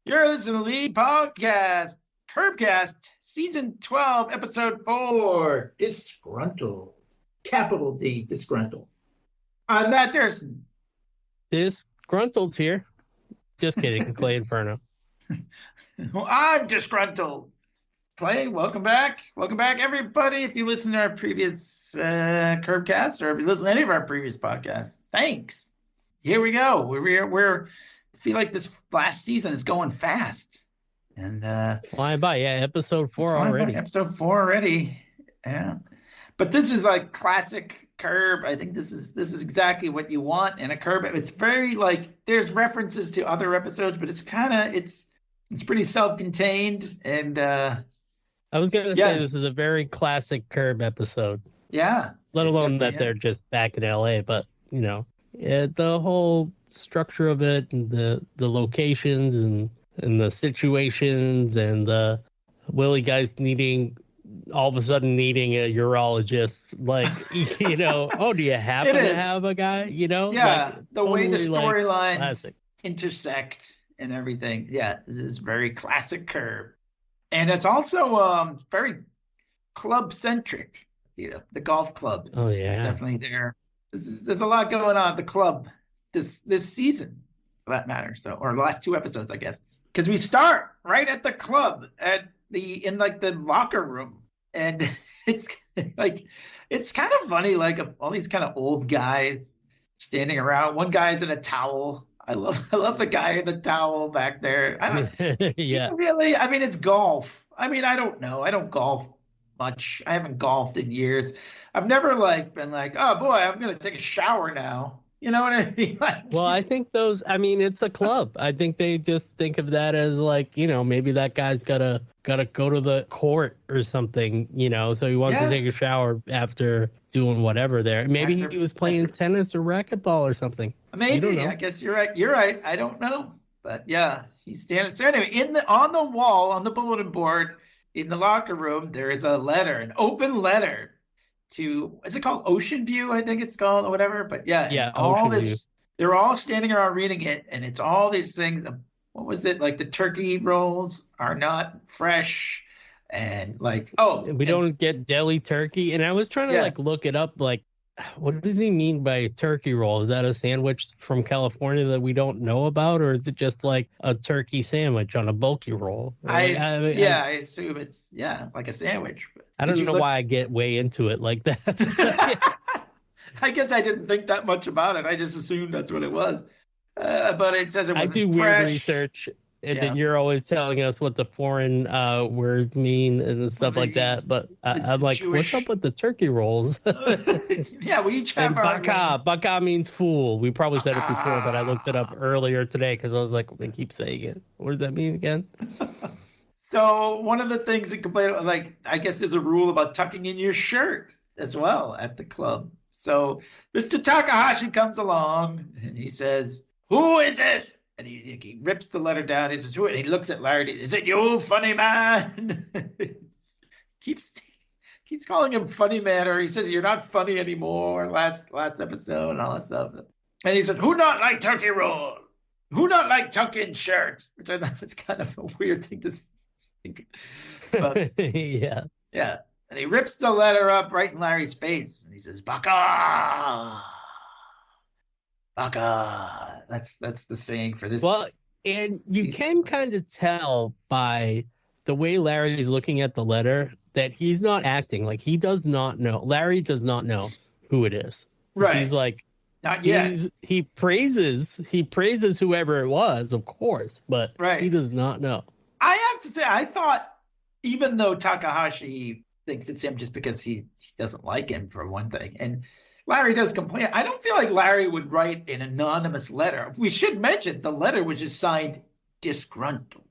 You're listening to League Podcast, Curbcast, Season 12, Episode 4, Disgruntled. Capital D, Disgruntled. I'm Matt Durson. Disgruntled here. Just kidding, Clay Inferno. Well, I'm Disgruntled. Clay, welcome back. Welcome back, everybody. If you listen to our previous Curbcast, or if you listen to any of our previous podcasts, thanks. Here we go. We're I feel like this last season is going fast. And flying by, yeah, episode 4 already. Episode 4 already. Yeah. But this is like classic Curb. I think this is exactly what you want in a Curb. It's very like there's references to other episodes, but it's pretty self-contained. And I was gonna say this is a very classic Curb episode. Yeah. Let alone that they're just back in LA, but you know, the whole structure of it and the locations and the situations and the Willie guys all of a sudden needing a urologist, like, you know, oh, do you happen to have a guy, you know? Yeah, like, the way the storylines classic. Intersect and everything. Yeah, this is very classic Curb. And it's also very club-centric, you know, the golf club. Oh, yeah. It's definitely there. There's a lot going on at the club this season, for that matter. So, or the last 2 episodes, I guess. Because we start right at the club in the locker room, and it's like it's kind of funny, like all these kind of old guys standing around. One guy's in a towel. I love the guy in the towel back there. I don't yeah. Really, I mean, it's golf. I mean, I don't know. I don't golf much. I haven't golfed in years. I've never been like, oh boy, I'm gonna take a shower now. You know what I mean? Well, I think it's a club. I think they just think of that as like, you know, maybe that guy's gotta go to the court or something, you know, so he wants to take a shower after doing whatever there. Maybe he was playing tennis or racquetball or something. Maybe. I guess you're right. I don't know. But yeah, he's standing. So anyway, on the wall, on the bulletin board in the locker room, there is an open letter to, is it called Ocean View? I think it's called, or whatever. But yeah, all this, View. They're all standing around reading it, and it's all these things. What was it? Like the turkey rolls are not fresh, and like, we don't get deli turkey. And I was trying to look it up, like, what does he mean by turkey roll? Is that a sandwich from California that we don't know about, or is it just like a turkey sandwich on a bulky roll? I assume it's like a sandwich. I don't know why I get way into it like that. I guess I didn't think that much about it. I just assumed that's what it was. But it says it wasn't I do fresh. Weird research. And then you're always telling us what the foreign words mean and stuff like that. But I'm like, what's up with the turkey rolls? Yeah, we each have our... Baka means fool. We probably said it before, but I looked it up earlier today because I was like, they keep saying it. What does that mean again? So one of the things that complain about, like, I guess there's a rule about tucking in your shirt as well at the club. So Mr. Takahashi comes along and he says, "Who is this?" And he rips the letter down. He says, "Who?" And he looks at Larry. "Is it you, funny man?" keeps calling him funny man, or he says, "You're not funny anymore." Last episode and all that stuff. And he said, "Who not like turkey roll? Who not like tuck-in shirt?" Which I thought was kind of a weird thing to think. But, yeah. And he rips the letter up right in Larry's face, and he says, "Baka." Baka. That's the saying for this. Well, and you can kind of tell by the way Larry's looking at the letter that he's not acting. Like, he does not know. Larry does not know who it is. Right. He's like, not yet. He praises whoever it was, of course, but he does not know. I have to say, I thought, even though Takahashi thinks it's him just because he doesn't like him, for one thing, and Larry does complain, I don't feel like Larry would write an anonymous letter. We should mention the letter was just signed Disgruntled.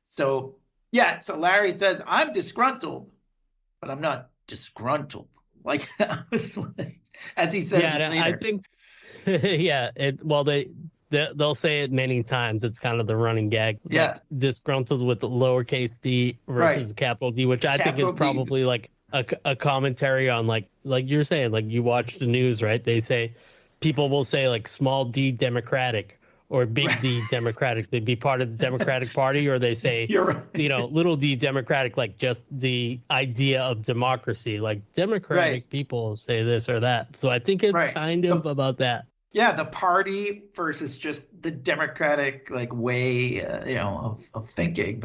So Larry says, "I'm disgruntled, but I'm not disgruntled." Like, as he says later. I think, they'll say it many times. It's kind of the running gag. Yeah. Like, disgruntled with the lowercase d versus capital D, which I think is probably like a commentary on like you're saying, like you watch the news, right? They say, people will say like small d Democratic or big D Democratic. They'd be part of the Democratic Party, or they say, You're right. little D Democratic, like just the idea of democracy. Like Democratic people say this or that. So I think it's kind of about that. Yeah, the party versus just the democratic way, of thinking,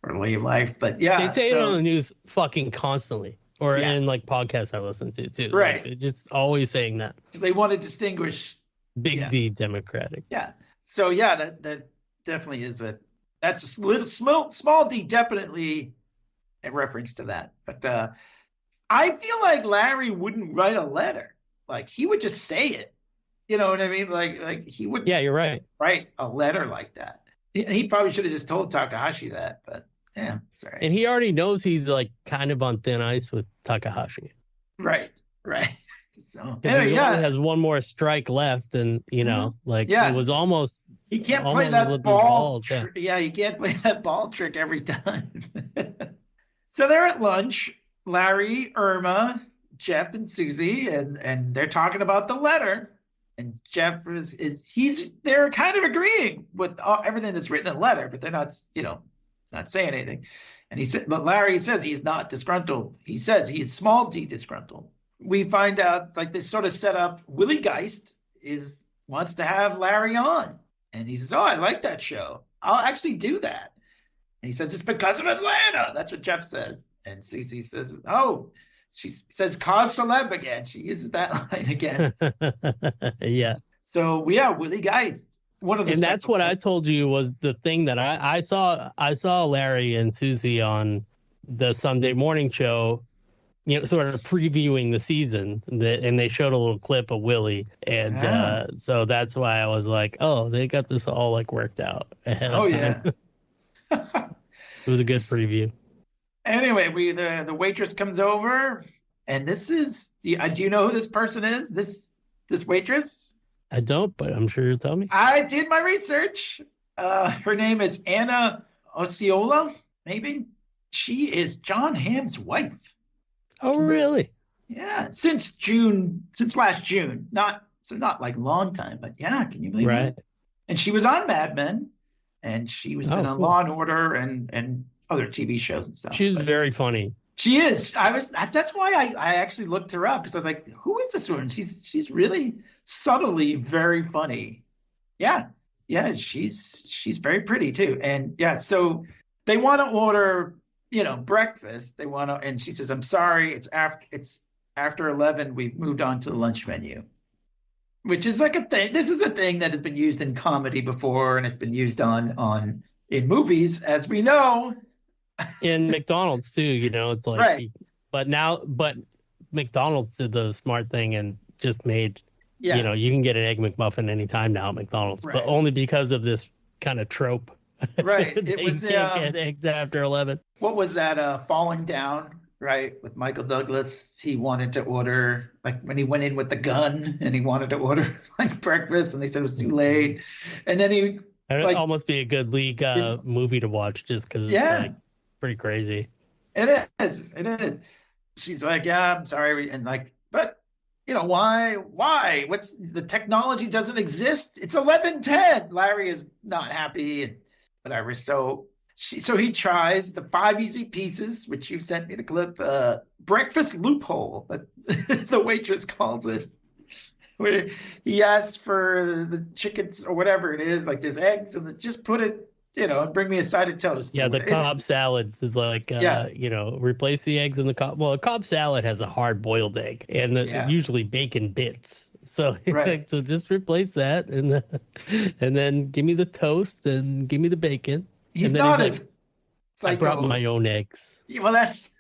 or way of life. But yeah, they say it on the news fucking constantly, or in podcasts I listen to too. Right, they're just always saying that because they want to distinguish big D Democratic. Yeah. So yeah, that definitely is that's a little small D, definitely a reference to that. But I feel like Larry wouldn't write a letter. Like he would just say it. You know what I mean? Like he would. Yeah, you're right. Write a letter like that. He probably should have just told Takahashi that. But yeah, sorry. And he already knows he's like kind of on thin ice with Takahashi. Right. So he only has one more strike left, and it was almost. He can't play that ball. He can't play that ball trick every time. So they're at lunch. Larry, Irma, Jeff, and Susie, and they're talking about the letter. And Jeff they're kind of agreeing with everything that's written in the letter, but they're not, not saying anything. And but Larry says he's not disgruntled. He says he's small d disgruntled. We find out, they sort of set up, Willie Geist wants to have Larry on. And he says, oh, I like that show. I'll actually do that. And he says, it's because of Atlanta. That's what Jeff says. And Susie says, oh, she says, cause celeb again. She uses that line again. Yeah. So, Willie Geist. And that's what I told you was the thing that I saw Larry and Susie on the Sunday morning show, sort of previewing the season, and they showed a little clip of Willie. And so that's why I was like, oh, they got this all worked out ahead of time. Yeah. It was a good preview. Anyway, the waitress comes over, and this is, do you know who this person is? This waitress? I don't, but I'm sure you'll tell me. I did my research. Her name is Anna Osceola, maybe. She is John Hamm's wife. Oh, really? Yeah, since last June. Not long time, but yeah, can you believe that? And she was on Mad Men, and she was been on Law and Order and other TV shows and stuff. She's very funny. She is. That's why I actually looked her up, because I was like, who is this woman? She's really subtly very funny. Yeah. She's very pretty too. And yeah, so they want to order, breakfast. They want to, and she says, I'm sorry, it's after 11. We've moved on to the lunch menu, which is like a thing. This is a thing that has been used in comedy before, and it's been used in movies, as we know. In McDonald's too, it's like, right. But McDonald's did the smart thing and just made, you can get an Egg McMuffin anytime now at McDonald's, but only because of this kind of trope. Right. It was can't get eggs after 11. What was that? Falling Down, right? With Michael Douglas. He wanted to order, when he went in with the gun, and he wanted to order breakfast, and they said it was too late. And then he it'd almost be a good League movie to watch, just because it's pretty crazy. It is. She's like, yeah, I'm sorry. And but why? What's the technology doesn't exist? It's 11:10. Larry is not happy and whatever. So he tries the 5 easy pieces, which you've sent me the clip, breakfast loophole, the waitress calls it, where he asks for the chickens or whatever it is, there's eggs, and just put it, and bring me a side of toast. Yeah, the Cobb salads is replace the eggs in the Cobb. Well, a Cobb salad has a hard-boiled egg and usually bacon bits. So, so just replace that, and then give me the toast and give me the bacon. He's not as psycho. I brought my own eggs. Yeah, well, that's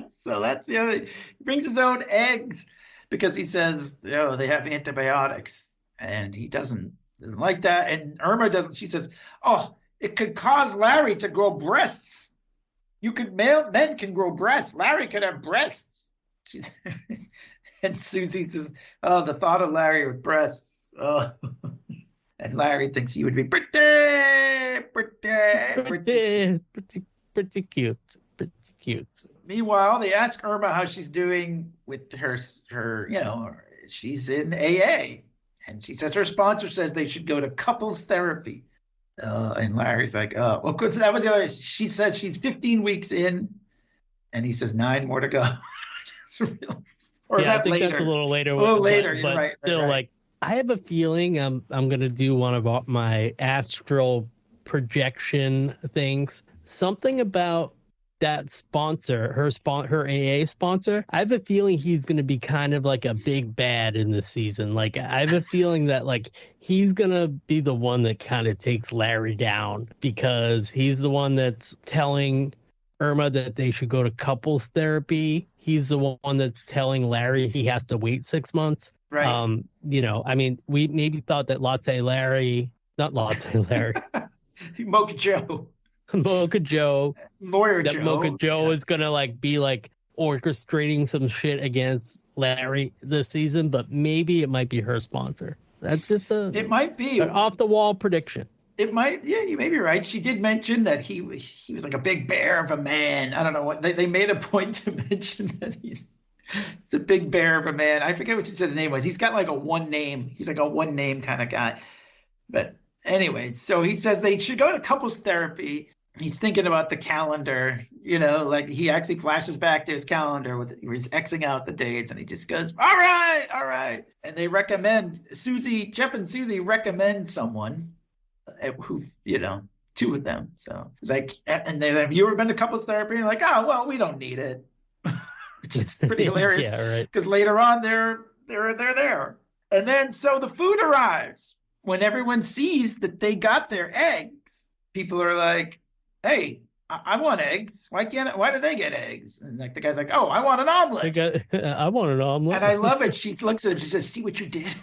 so that's the other. He brings his own eggs because he says, they have antibiotics, and he doesn't like that. And Irma doesn't. She says, oh, it could cause Larry to grow breasts. Men can grow breasts. Larry could have breasts. And Susie says, oh, the thought of Larry with breasts. Oh. And Larry thinks he would be pretty cute. Meanwhile, they ask Irma how she's doing with her, she's in AA. And she says her sponsor says they should go to couples therapy. And Larry's like, oh, well, because that was the other. She says she's 15 weeks in, and he says 9 more to go. Or yeah, is that I think later? that's a little later. A little later, but right, still, right. like, I have a feeling I'm gonna do one of my astral projection things. Something about that sponsor, her AA sponsor. I have a feeling he's gonna be kind of like a big bad in this season. Like, I have a feeling that like he's gonna be the one that kind of takes Larry down because he's the one that's telling Irma that they should go to couples therapy. He's the one that's telling Larry he has to wait 6 months. Right. You know, I mean, we maybe thought that not Latte Larry, Mocha Joe. Mocha Joe, Lawyer that Joe. Mocha Joe is gonna like be like orchestrating some shit against Larry this season, but maybe it might be her sponsor. That's just It might be an off the wall prediction. It might, yeah, you may be right. She did mention that he was like a big bear of a man. I don't know what they made a point to mention that he's a big bear of a man. I forget what she said the name was. He's got like a one name. He's like a one name kind of guy. But anyway, so he says they should go to couples therapy. He's thinking about the calendar, you know, like he actually flashes back to his calendar where he's Xing out the dates and he just goes, all right. And they recommend Jeff and Susie recommend someone who, you know, 2 of them. So it's like, and they're like, have you ever been to couples therapy? And you're like, oh, well, we don't need it. Which is pretty hilarious. Yeah, right. Because later on they're there. And then so the food arrives. When everyone sees that they got their eggs, people are like, hey, I want eggs. Why do they get eggs? And like the guy's like, oh, I want an omelet. I want an omelet. And I love it. She looks at him, she says, see what you did?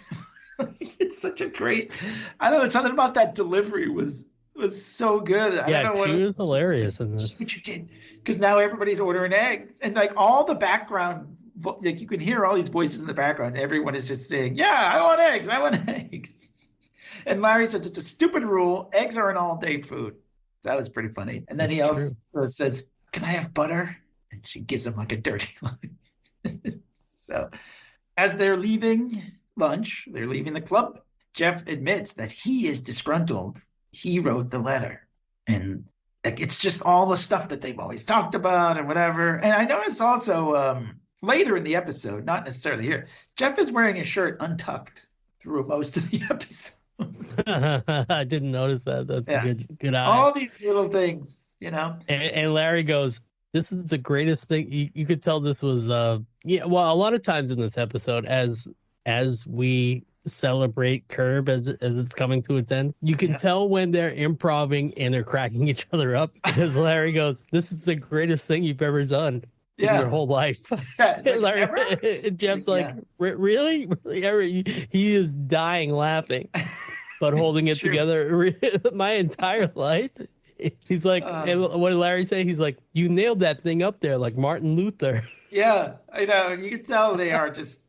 It's such a great, I don't know, something about that delivery was so good. I don't know she was hilarious in this. See what you did. Because now everybody's ordering eggs. And like all the background, like you can hear all these voices in the background. Everyone is just saying, yeah, I want eggs. And Larry says it's a stupid rule. Eggs are an all-day food. So that was pretty funny. And then he also says, can I have butter? And she gives him like a dirty look. So as they're leaving lunch, they're leaving the club, Jeff admits that he is disgruntled. He wrote the letter. And like, it's just all the stuff that they've always talked about and whatever. And I noticed also later in the episode, not necessarily here, Jeff is wearing his shirt untucked through most of the episode. I didn't notice that. That's a good eye. All these little things, you know. And Larry goes, this is the greatest thing. You could tell this was well, a lot of times in this episode, as we celebrate Curb as it's coming to its end, you can tell when they're improving and they're cracking each other up, because Larry goes, this is the greatest thing you've ever done in your whole life. And Jeff's like, really? He is dying laughing, but holding it together my entire life. He's like, and what did Larry say? He's like, you nailed that thing up there like Martin Luther. Yeah, I know. You can tell they are just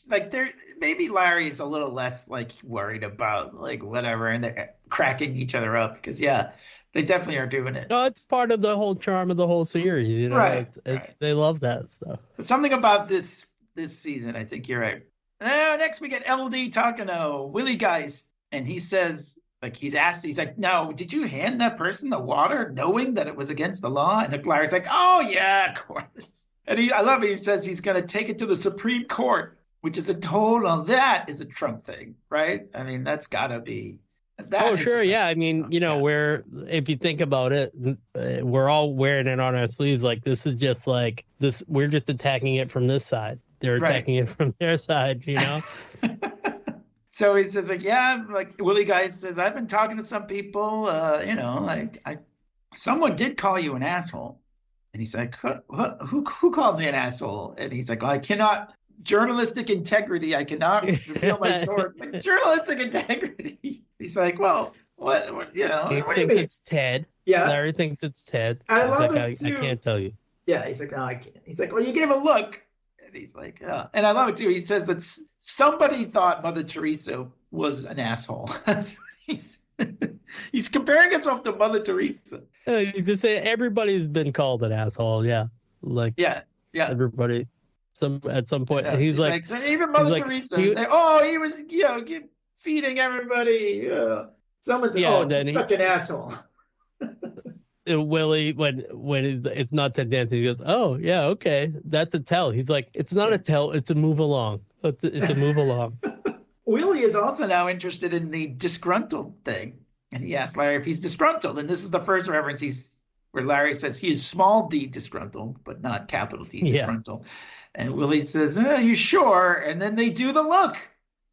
like, maybe Larry's a little less like worried about like whatever, and they're cracking each other up because they definitely are doing it. No, it's part of the whole charm of the whole series, you know. Right. They love that stuff. Something about this season, I think you're right. Next we get LD talking to Willie Geist, and he says, like, he's like, no, did you hand that person the water knowing that it was against the law? And Larry's like, oh yeah, of course. And I love it. He says he's going to take it to the Supreme Court, which is that is a Trump thing, right? I mean, that's got to be. Sure. Yeah. I mean, you know, if you think about it, we're all wearing it on our sleeves. Like, this is just like this. We're just attacking it from this side. They're attacking it from their side, you know? So he says, like, like Willie Geist says, I've been talking to some people, you know, like someone did call you an asshole. And he's like, who called me an asshole? And he's like, well, I cannot, journalistic integrity, I cannot reveal my source. Like, journalistic integrity. He's like, well, what you know? He what thinks it's Ted. Yeah. Larry thinks it's Ted. I love it I too. I can't tell you. Yeah, he's like, no, I can't. He's like, well, you gave a look. And he's like, oh. And I love it too. He says that somebody thought Mother Teresa was an asshole. He's comparing himself to Mother Teresa. He's just saying everybody's been called an asshole. Yeah. Like, yeah. Everybody at some point. Yeah. And he's like, so even Mother Teresa. He was, you know, feeding everybody. Someone said, Yeah, "Oh, and it's then just such an asshole." Willie, when it's not Ted Danson, he goes, "Oh yeah, okay, that's a tell." He's like, "It's not a tell, it's a move along. It's a move along." Willie is also now interested in the disgruntled thing, and he asks Larry if he's disgruntled. And this is the first reference where Larry says he is small d disgruntled, but not capital D Yeah. disgruntled. And Willie says, "You sure?" And then they do the look.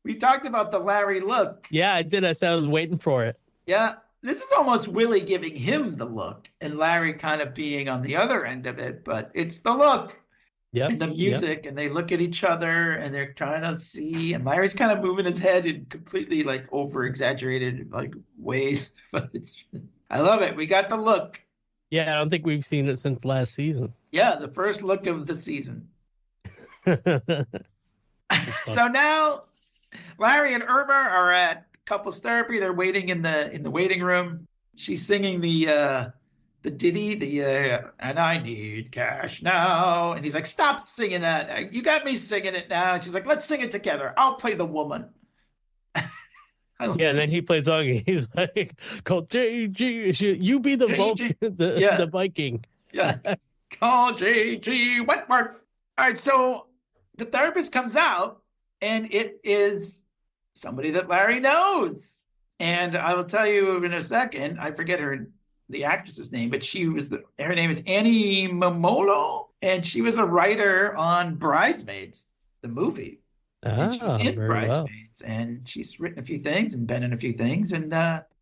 We talked about the Larry look. Yeah, I did. I said I was waiting for it. Yeah. This is almost Willie giving him the look and Larry kind of being on the other end of it, but it's the look Yep. and the music, and they look at each other and they're trying to see, and Larry's kind of moving his head in completely like over exaggerated like ways, but I love it. We got the look. Yeah, I don't think we've seen it since last season. Yeah, the first look of the season. So now Larry and Irma are at couples therapy. They're waiting in the waiting room. She's singing the ditty, and I need cash now. And he's like, "Stop singing that. You got me singing it now." And she's like, "Let's sing it together. I'll play the woman." Yeah, and then he plays song. He's like, "Call JG, you be the the Viking." Yeah, call JG Wentworth. All right, so the therapist comes out, and it is somebody that Larry knows. And I will tell you in a second. I forget the actress's name, but her name is Annie Momolo, and she was a writer on Bridesmaids, the movie. And she's in Bridesmaids, and she's written a few things and been in a few things. And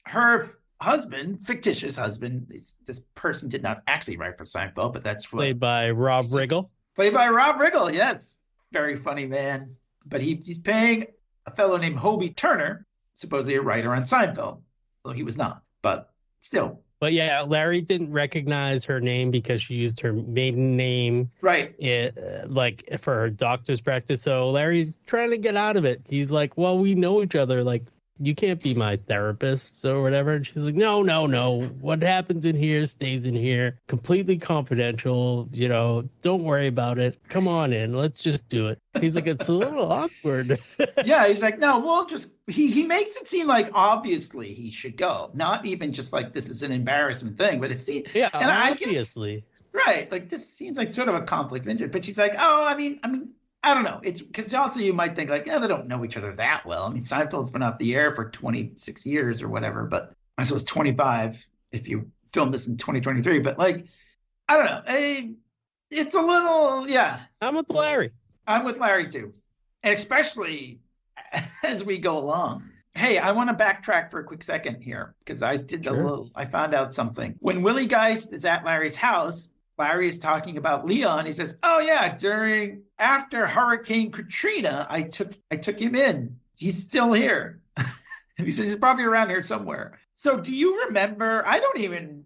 her husband, fictitious husband, this person did not actually write for Seinfeld, but that's played by Rob Riggle. Played by Rob Riggle, yes, very funny man. But he's paying a fellow named Hobie Turner, supposedly a writer on Seinfeld, though he was not. But still. But yeah, Larry didn't recognize her name because she used her maiden name, right? Like for her doctor's practice. So Larry's trying to get out of it. He's like, "Well, we know each other. Like, you can't be my therapist or whatever." And she's like, No. What happens in here stays in here. Completely confidential. Don't worry about it. Come on in. Let's just do it. He's like, "It's a little awkward." Yeah, he's like, "No, we'll just." He makes it seem like obviously he should go, not even just like this is an embarrassment thing, but it seems obviously. Right, like this seems like sort of a conflict of interest. But she's like, "Oh, I mean, I don't know. It's because also you might think like, they don't know each other that well. I mean, Seinfeld's been off the air for 26 years or whatever, but I suppose 25 if you film this in 2023. But like, I don't know. It's a little, yeah. I'm with Larry. I'm with Larry too, and especially as we go along. Hey, I want to backtrack for a quick second here because I did I found out something. When Willie Geist is at Larry's house, Larry is talking about Leon. He says, "Oh yeah, after Hurricane Katrina, I took him in. He's still here." And he says he's probably around here somewhere. So do you remember? I don't even,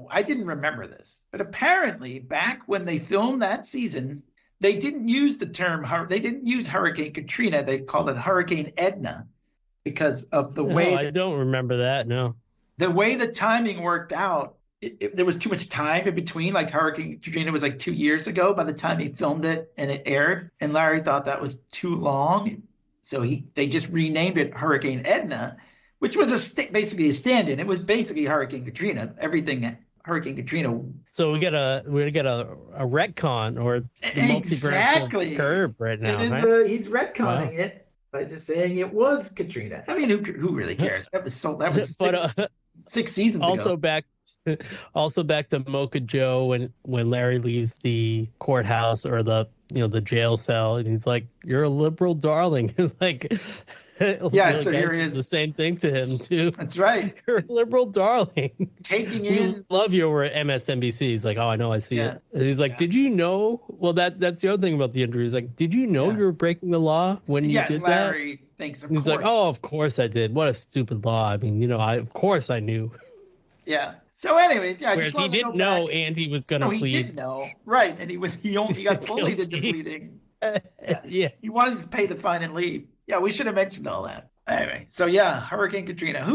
I didn't remember this, but apparently back when they filmed that season, they didn't use the term. They didn't use Hurricane Katrina. They called it Hurricane Edna because of the way. I don't remember that. No. The way the timing worked out. There was too much time in between. Like Hurricane Katrina was like 2 years ago by the time he filmed it and it aired, and Larry thought that was too long, so they just renamed it Hurricane Edna, which was basically a stand-in. It was basically Hurricane Katrina. Everything Hurricane Katrina. So we get a retcon or the multiversal curve right now. Right? He's retconning it by just saying it was Katrina. I mean, who really cares? That was 6 seasons ago. Also back to Mocha Joe when Larry leaves the courthouse or the jail cell, and he's like, "You're a liberal darling." Like, yeah, so here he is. The same thing to him too. That's right. You're a liberal darling. Taking in, love you over at MSNBC. He's like, "Oh, I know, I see it." And he's like, "Did you know?" Well, that's the other thing about the interview. He's like, "Did you know you were breaking the law when you did Larry that?" Thinks of he's course. Like, "Oh, of course I did. What a stupid law. I mean, of course I knew." Yeah. So anyway, whereas he didn't know Andy was going to plead. He did know, right? And he only got bullied into pleading. Yeah. He wanted to pay the fine and leave. Yeah, we should have mentioned all that. Anyway, so Hurricane Katrina.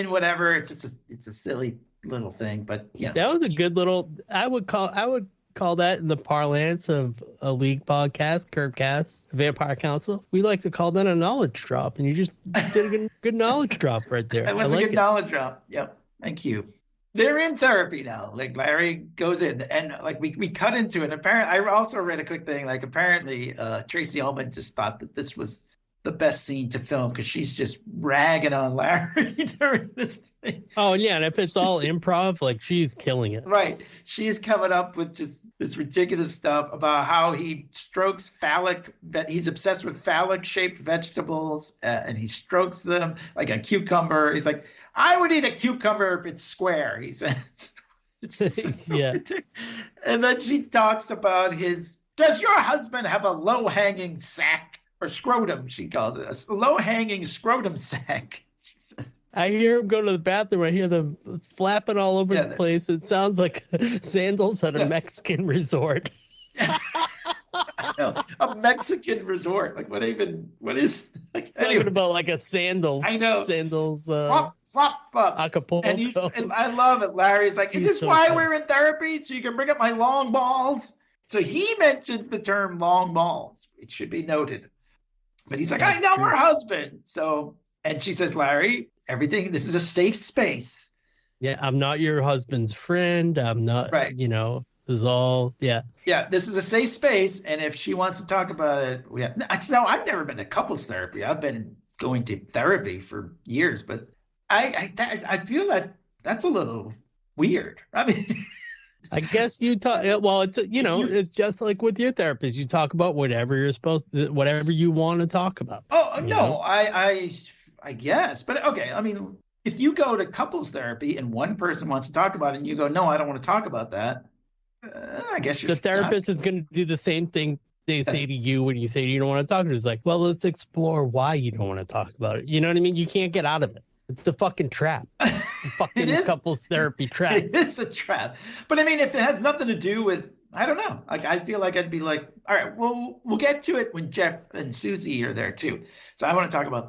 Whatever. It's a silly little thing, but that was a good little. I would call that in the parlance of a League podcast, Curbcast, Vampire Council? We like to call that a knowledge drop, and you just did a good knowledge drop right there. That was a good knowledge drop. Yep. Thank you. They're in therapy now. Like Larry goes in, and like we cut into it. Apparently, I also read a quick thing. Like apparently, Tracy Ullman just thought that this was the best scene to film because she's just ragging on Larry during this thing. Oh yeah, and if it's all improv, like she's killing it. Right. She's coming up with just this ridiculous stuff about how he strokes he's obsessed with phallic shaped vegetables and he strokes them like a cucumber. He's like, I would eat a cucumber if it's square, he says. It's so Yeah. ridiculous. And then she talks about does your husband have a low hanging sack or scrotum? She calls it a low hanging scrotum sack. She says. I hear him go to the bathroom. I hear them flapping all over the place. It sounds like sandals at a Mexican resort. No, a Mexican resort. Like what is like Talking about like a sandals. I know. Sandals. Flop, flop, flop. Acapulco. And I love it. Larry's like, is this so why we're in therapy? So you can bring up my long balls? So he mentions the term long balls. It should be noted. But he's like, I know her husband. So, and she says, Larry, this is a safe space. Yeah, I'm not your husband's friend. I'm not, right. This is all, yeah. Yeah, this is a safe space. And if she wants to talk about it, no, I've never been to couples therapy. I've been going to therapy for years, but I feel that that's a little weird. I mean, I guess you talk. Well, it's just like with your therapist. You talk about whatever whatever you want to talk about. Oh no, I guess, but okay. I mean, if you go to couples therapy and one person wants to talk about it, and you go, no, I don't want to talk about that. I guess the therapist is going to do the same thing they say to you when you say you don't want to talk. It's like, well, let's explore why you don't want to talk about it. You know what I mean? You can't get out of it. It's a fucking trap. It's a fucking couples therapy trap. It is a trap. But I mean, if it has nothing to do with, I don't know. Like, I feel like I'd be like, all right, well, we'll get to it when Jeff and Susie are there too. So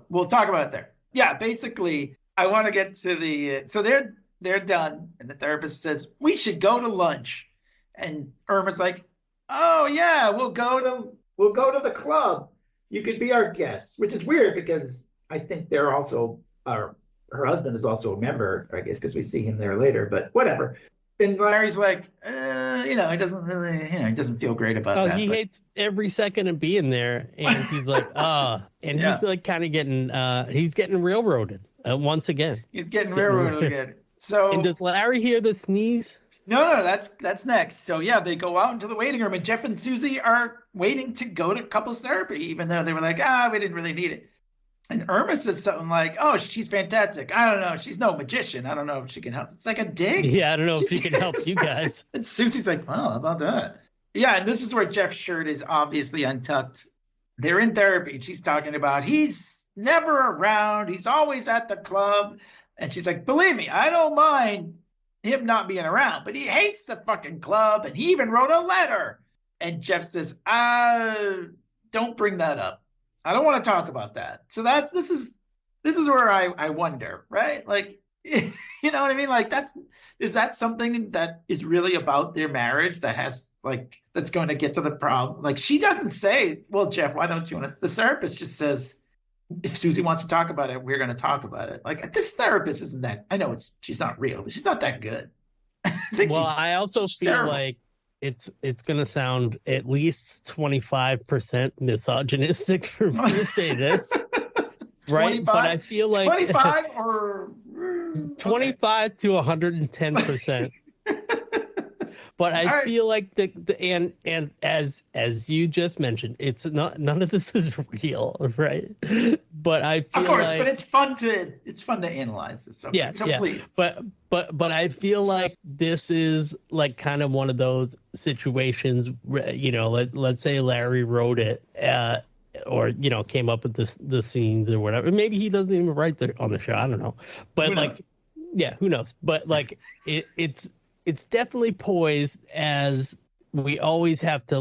we'll talk about it there. Yeah, basically, I want to get to so they're done. And the therapist says, we should go to lunch. And Irma's like, oh yeah, we'll go to the club. You could be our guest, which is weird because I think they're also her husband is also a member, I guess, because we see him there later, but whatever. And Larry's like, he doesn't really, he doesn't feel great about that. He hates every second of being there. And he's like, he's like kind of getting, he's getting railroaded once again. He's getting railroaded again. So, and does Larry hear the sneeze? No, that's next. So yeah, they go out into the waiting room and Jeff and Susie are waiting to go to couples therapy, even though they were like, we didn't really need it. And Irma says something like, oh, she's fantastic. I don't know. She's no magician. I don't know if she can help. It's like a dig. Yeah, I don't know if she can help you guys. And Susie's like, well, how about that? Yeah, and this is where Jeff's shirt is obviously untucked. They're in therapy. And she's talking about he's never around. He's always at the club. And she's like, believe me, I don't mind him not being around, but he hates the fucking club. And he even wrote a letter. And Jeff says, don't bring that up. I don't want to talk about that. So this is where I wonder, right? Like, you know what I mean? Like is that something that is really about their marriage that's going to get to the problem? Like she doesn't say, well, Jeff, why don't you want to? The therapist just says, if Susie wants to talk about it, we're going to talk about it. Like this therapist isn't that, I know she's not real, but she's not that good. I also feel terrible. Like it's going to sound at least 25% misogynistic for me to say this, right? But I feel like 25 or 25 to 110%. But I feel like and as you just mentioned, it's not, none of this is real, right? But I feel of course, like, but it's fun to analyze this. Okay? Yeah, so yeah. Please. But I feel like this is like kind of one of those situations, let's say Larry wrote it, or came up with the scenes or whatever. Maybe he doesn't even write on the show. I don't know. But who knows? But like it's definitely poised as we always have to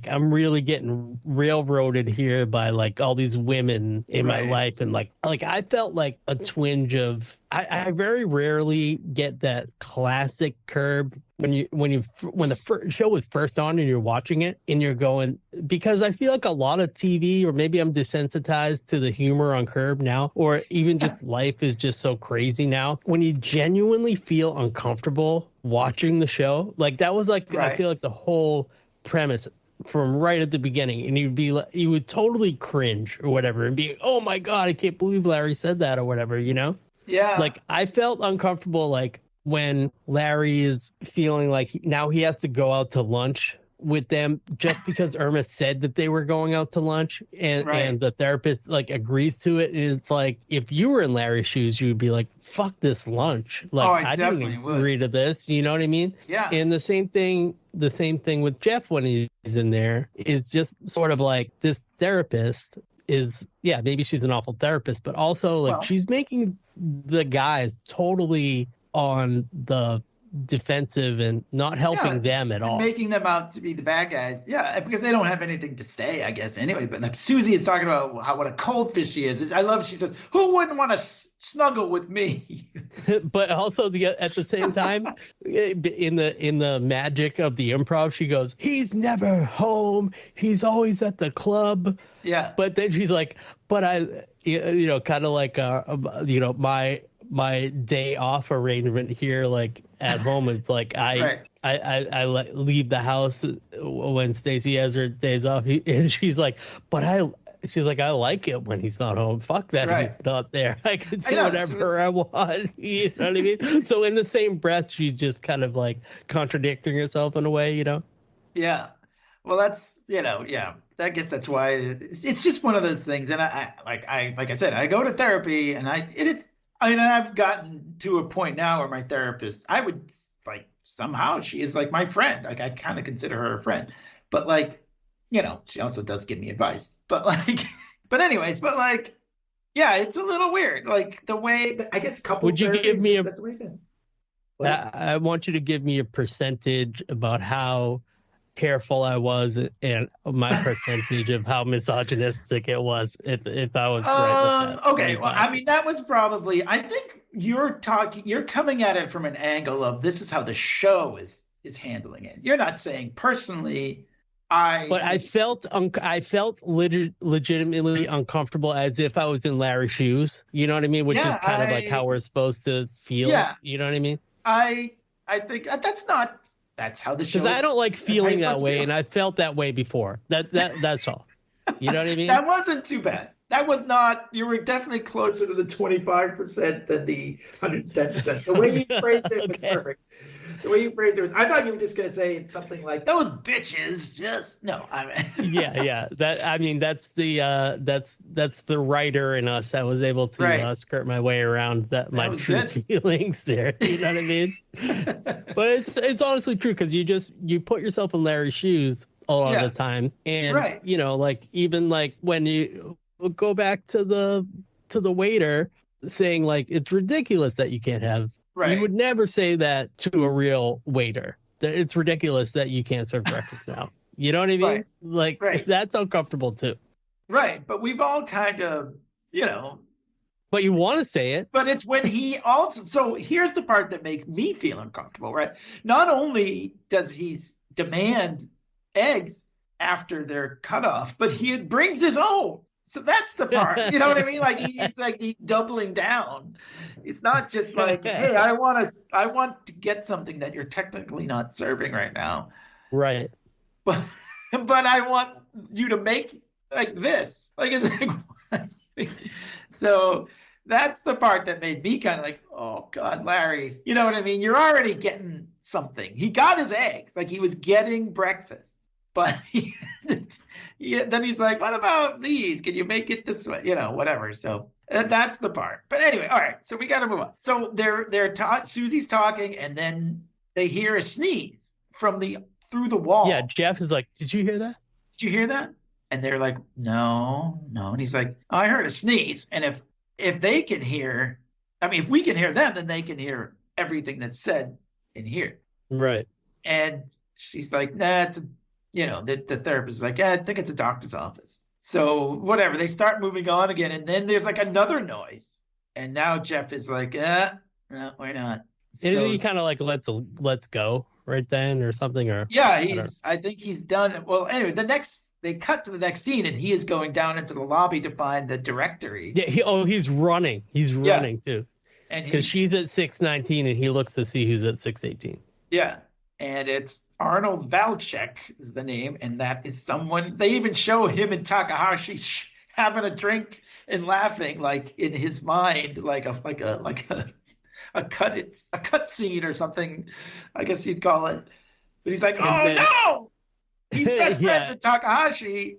I'm really getting railroaded here by like all these women in my life. And like I felt like a twinge of, I very rarely get that classic Curb when the show was first on and you're watching it and you're going, because I feel like a lot of TV, or maybe I'm desensitized to the humor on Curb now, or even just life is just so crazy now. When you genuinely feel uncomfortable watching the show, like that was like, I feel like the whole premise from right at the beginning, and you would totally cringe or whatever and be, oh my God, I can't believe Larry said that or whatever, you know? Yeah. Like I felt uncomfortable, like when Larry is feeling like now he has to go out to lunch with them just because Irma said that they were going out to lunch, and the therapist like agrees to it. And it's like, if you were in Larry's shoes, you would be like, fuck this lunch. Like I didn't agree to this. You know what I mean? Yeah. And the same thing with Jeff when he's in there is just sort of like this therapist is, maybe she's an awful therapist, but also like she's making the guys totally on the defensive and not helping them at all, making them out to be the bad guys. Yeah, because they don't have anything to say, I guess, anyway. But like Susie is talking about what a cold fish she is. I love, she says, who wouldn't want to snuggle with me? But also at the same time, in the magic of the improv, she goes, he's never home, he's always at the club. Yeah. But then she's like, but I, kind of like my day off arrangement here, like at home, it's like I leave the house when Stacey has her days off, and she's like, I like it when he's not home. Fuck that, he's not there. I can do whatever I want. You know what I mean? So in the same breath, she's just kind of like contradicting herself in a way, you know? Yeah. Well, that's, I guess that's why it's just one of those things. And like I said, I go to therapy, and I've gotten to a point now where my therapist, I would like, somehow she is like my friend. Like I kind of consider her a friend, but like, she also does give me advice, but like, it's a little weird. Like the way, I guess, would you give me that's the way it is. I want you to give me a percentage about how careful I was and my percentage of how misogynistic it was, if I was right with that. Okay, well, I mean, that was probably, I think you're coming at it from an angle of this is how the show is handling it. You're not saying personally, but I felt legitimately uncomfortable, as if I was in Larry's shoes. You know what I mean? Which is kind of like how we're supposed to feel. Yeah. You know what I mean? I think that's how the show. Because I don't like feeling that way, and I felt that way before. That's all. You know what I mean? That wasn't too bad. That was not. You were definitely closer to the 25% than the 110%. The way you phrased it was perfect. The way you phrased it was. I thought you were just gonna say something like "those bitches." Just no. I mean. yeah. That's the writer in us that was able to skirt my way around my true feelings there. You know what I mean? But it's honestly true, because you put yourself in Larry's shoes a lot of the time, and like even like when you go back to the waiter saying like it's ridiculous that you can't have. Right. You would never say that to a real waiter. It's ridiculous that you can't serve breakfast now. You know what I mean? That's uncomfortable too. Right. But we've all kind of, But you want to say it. But it's when he also, so here's the part that makes me feel uncomfortable, right? Not only does he demand eggs after they're cut off, but he brings his own. So that's the part, you know what I mean? Like it's like he's doubling down. It's not just like, hey, I want to get something that you're technically not serving right now. Right. But I want you to make like this. Like it's like, so that's the part that made me kind of like, oh God, Larry, you know what I mean? You're already getting something. He got his eggs, like he was getting breakfast. But then he's like, what about these? Can you make it this way? Whatever. So that's the part. But anyway, all right. So we got to move on. So Susie's talking, and then they hear a sneeze through the wall. Yeah, Jeff is like, did you hear that? Did you hear that? And they're like, no. And he's like, oh, I heard a sneeze. And if they can hear, if we can hear them, then they can hear everything that's said in here. Right. And she's like, nah, the therapist is like, I think it's a doctor's office. So whatever, they start moving on again. And then there's like another noise. And now Jeff is like, no, we're not. So he kind of like, let's go. right then or something, or Yeah, I think he's done. Well, anyway, they cut to the next scene, and he is going down into the lobby to find the directory. Yeah, he's running. He's running too. And because she's at 619 and he looks to see who's at 618. Yeah, and it's Arnold Valchek is the name, and that is someone. They even show him and Takahashi having a drink and laughing, like in his mind, like a cut scene or something, I guess you'd call it. But he's like, no, he's best friends with Takahashi,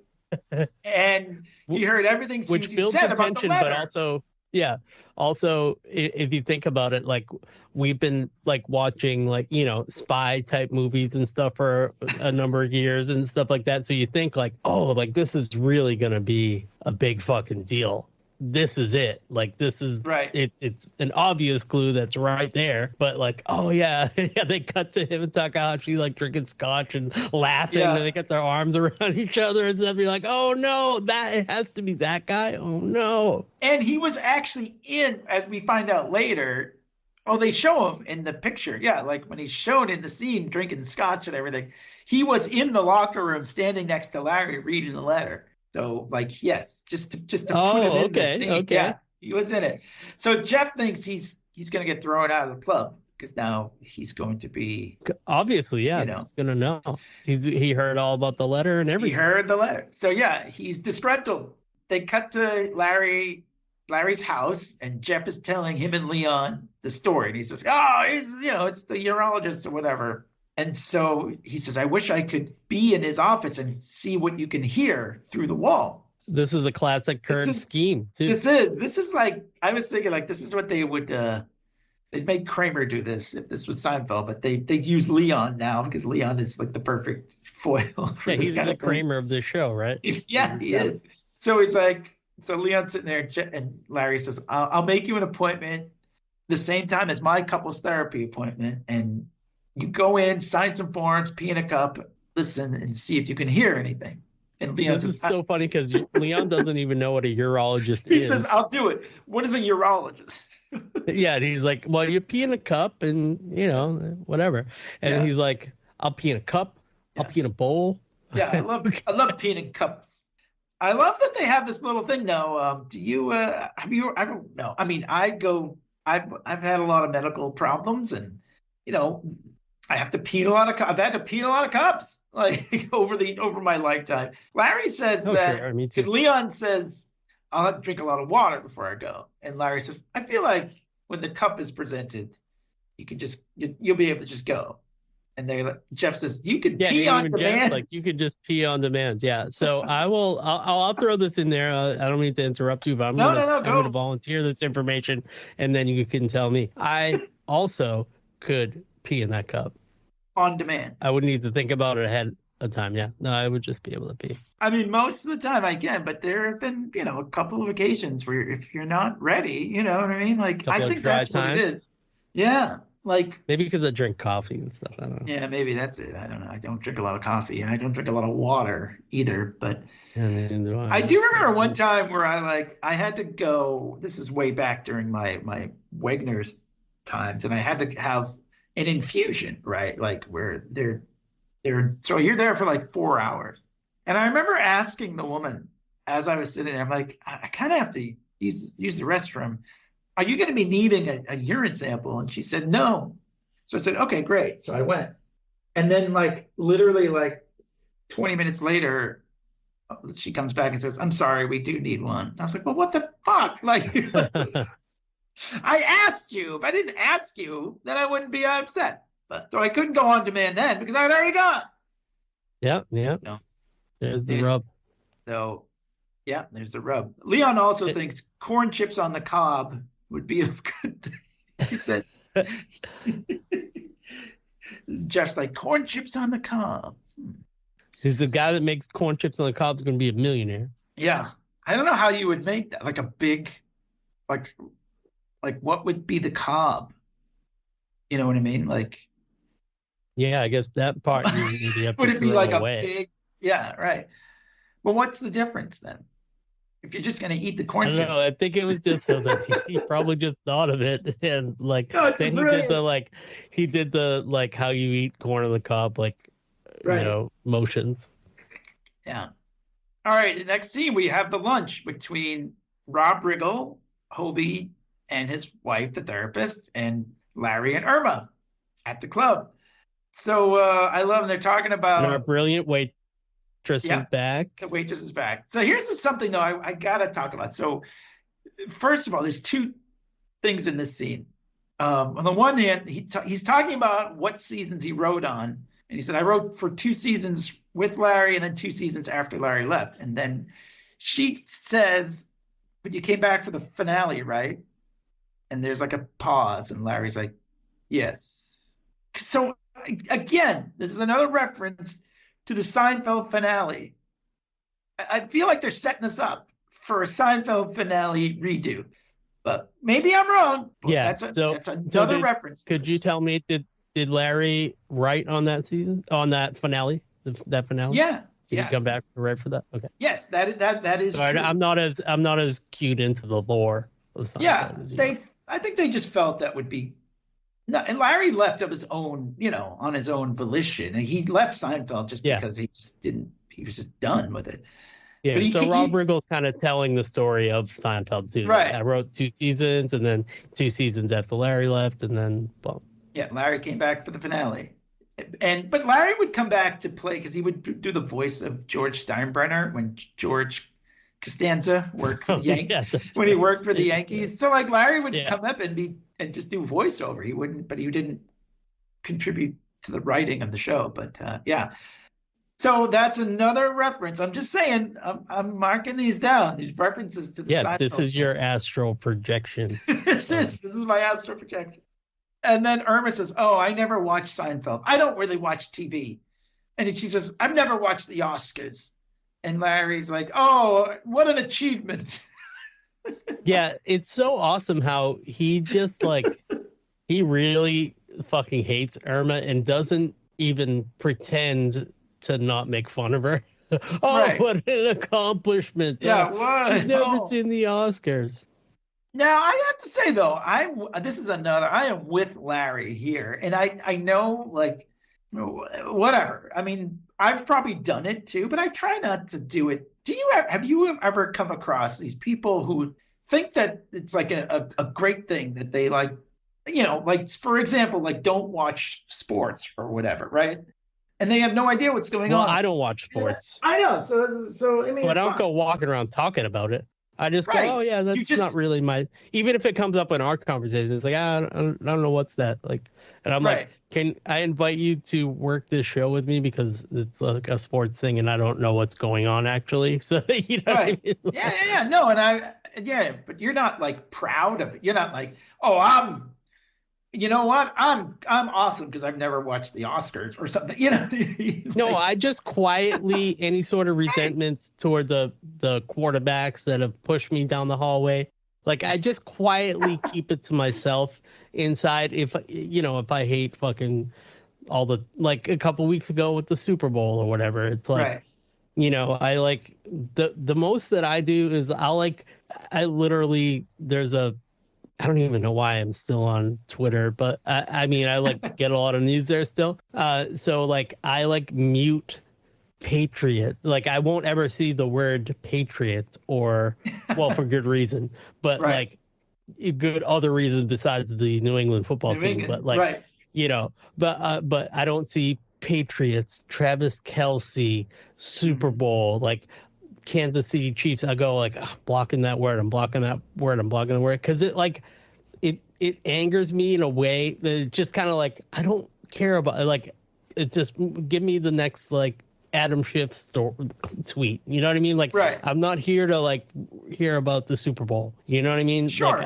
and he heard everything which builds said tension, about the but also. Yeah. Also, if you think about it, like we've been like watching like, spy type movies and stuff for a number of years and stuff like that. So you think like, oh, like this is really going to be a big fucking deal. This is it. Like this is right. It's an obvious clue that's right there. But like, oh yeah, they cut to him and Takahashi like drinking scotch and laughing, and they get their arms around each other and stuff. You're like, oh no, it has to be that guy. Oh no. And he was actually in, as we find out later. Oh, they show him in the picture. Yeah, like when he's shown in the scene drinking scotch and everything, he was in the locker room standing next to Larry reading the letter. So, like, yes, just to put him in the scene. Okay. Yeah, he was in it. So Jeff thinks he's going to get thrown out of the club because now he's going to be obviously, yeah, he's going to know. He heard all about the letter and everything. He heard the letter. So yeah, he's disgruntled. They cut to Larry's house, and Jeff is telling him and Leon the story, and he says, "Oh, it's the urologist or whatever." And so he says, I wish I could be in his office and see what you can hear through the wall. This is a classic current scheme, too. This is like, I was thinking like, this is what they would, they'd make Kramer do this if this was Seinfeld, but they use Leon now because Leon is like the perfect foil. For he's the Kramer of this show, right? He is. So he's like, so Leon's sitting there and Larry says, I'll make you an appointment the same time as my couples therapy appointment. And you go in, sign some forms, pee in a cup, listen, and see if you can hear anything. And Leon says, is so funny because Leon doesn't even know what a urologist is. He says, I'll do it. What is a urologist? Yeah, and he's like, well, you pee in a cup and, whatever. And he's like, I'll pee in a cup. I'll pee in a bowl. Yeah, I love peeing in cups. I love that they have this little thing now. Do you, have you, I don't know. I mean, I've had a lot of medical problems and, I have to pee in a lot of I've had to pee in a lot of cups like over my lifetime. Larry says that because Leon says I'll have to drink a lot of water before I go, and Larry says I feel like when the cup is presented, you can you'll be able to just go. And Jeff says you can pee on demand. Like you could just pee on demand. Yeah. So I'll throw this in there. I don't mean to interrupt you, but I'm going to volunteer this information, and then you can tell me. I also could pee in that cup on demand. I wouldn't need to think about it ahead of time. Yeah, no, I would just be able to pee. I mean, most of the time I can, but there have been, a couple of occasions where if you're not ready, you know what I mean? Like, I think that's what it is. Yeah. Like maybe because I drink coffee and stuff. I don't know. Yeah, maybe that's it. I don't know. I don't drink a lot of coffee and I don't drink a lot of water either. But I do remember one time where I had to go. This is way back during my Wegner's times, and I had to have an infusion, right? Like where they're so you're there for like 4 hours. And I remember asking the woman as I was sitting there, I'm like, I kind of have to use the restroom. Are you going to be needing a urine sample? And she said, no. So I said, okay, great. So I went. And then literally 20 minutes later, she comes back and says, I'm sorry, we do need one. And I was like, well, what the fuck? I asked you. If I didn't ask you, then I wouldn't be upset. But so I couldn't go on demand then because I had already gone. Yeah. No. There's the rub. So, yeah, there's the rub. Leon also thinks corn chips on the cob would be a good thing. He said, Jeff's like, corn chips on the cob. He's the guy that makes corn chips on the cob is going to be a millionaire. Yeah. I don't know how you would make that. Like a big, like what would be the cob? You know what I mean? Yeah, I guess that part you have to would it be like away. A big, yeah, right. Well, what's the difference then? if you're just going to eat the I corn don't chips. know. I think it was just so that he probably just thought of it, and like No, it's then he did the like how you eat corn on the cob, like right. motions. Yeah. All right. The next scene, we have the lunch between Rob Riggle, Hobie, and his wife, the therapist, and Larry and Irma at the club. So I love them. They're talking And our about, brilliant waitress is yeah, back. the waitress is back. So here's something, though, I got to talk about. So, first of all, there's two things in this scene. On the one hand, he's talking about what seasons he wrote on. And he said, I wrote for 2 seasons with Larry and then 2 seasons after Larry left. And then she says, but you came back for the finale, right? And there's like a pause, and Larry's like, yes. So again, this is another reference to the Seinfeld finale. I feel like they're setting us up for a Seinfeld finale redo, but maybe I'm wrong. Yeah, that's another reference. Could you tell me, did Larry write on that season, on that finale, that finale? Yeah. Did he come back to write for that? Okay. Yes, that is so true. I'm not as cued into the lore of Seinfeld. Yeah, I think they just felt that would be. No, and Larry left of his own, on his own volition. And he left Seinfeld just because he just didn't. He was just done with it. Yeah. So Rob Riggle's kind of telling the story of Seinfeld too. Right. I wrote 2 seasons, and then 2 seasons after Larry left, and then boom. Yeah, Larry came back for the finale, but Larry would come back to play because he would do the voice of George Steinbrenner when George Costanza worked for the Yankees when he worked for the Yankees. So like Larry would come up and just do voiceover. He didn't contribute to the writing of the show. But yeah, so that's another reference. I'm just saying, I'm marking these down. These references to the Seinfeld. This is your astral projection. This is my astral projection. And then Irma says, "Oh, I never watched Seinfeld. I don't really watch TV." And then she says, "I've never watched the Oscars." And Larry's like, "Oh, what an achievement." Yeah, it's so awesome how he just he really fucking hates Irma and doesn't even pretend to not make fun of her. What an accomplishment. Yeah, I've never seen the Oscars. Now, I have to say, though, I am with Larry here. And I know, whatever. I mean, I've probably done it too, but I try not to do it. Have you ever come across these people who think that it's like a great thing that they for example, don't watch sports or whatever, right? And they have no idea what's going on. Well, I don't watch sports. I know. So I mean, but I don't go walking around talking about it. I just go, oh yeah, that's not really my. Even if it comes up in our conversation, it's like I don't know what's that like, and I'm like, can I invite you to work this show with me because it's like a sports thing and I don't know what's going on actually. So you know, what I mean? Yeah, no, but you're not proud of it. You're not like, oh, you know what? I'm awesome because I've never watched the Oscars or something. No, I just quietly any sort of resentment toward the quarterbacks that have pushed me down the hallway. I just quietly keep it to myself inside. If I hate fucking all the a couple weeks ago with the Super Bowl or whatever, it's I the most that I do is I literally I don't even know why I'm still on Twitter, but I mean, I get a lot of news there still. So I mute Patriot. I won't ever see the word Patriot or, well, for good reason, but good other reasons besides the New England football team. But but I don't see Patriots, Travis Kelce, Super Bowl, Kansas City Chiefs. I go blocking that word. I'm blocking that word. I'm blocking the word because it angers me in a way that it's just kind of I don't care about it's just give me the next Adam Schiff tweet. You know what I mean? I'm not here to hear about the Super Bowl. You know what I mean? Sure.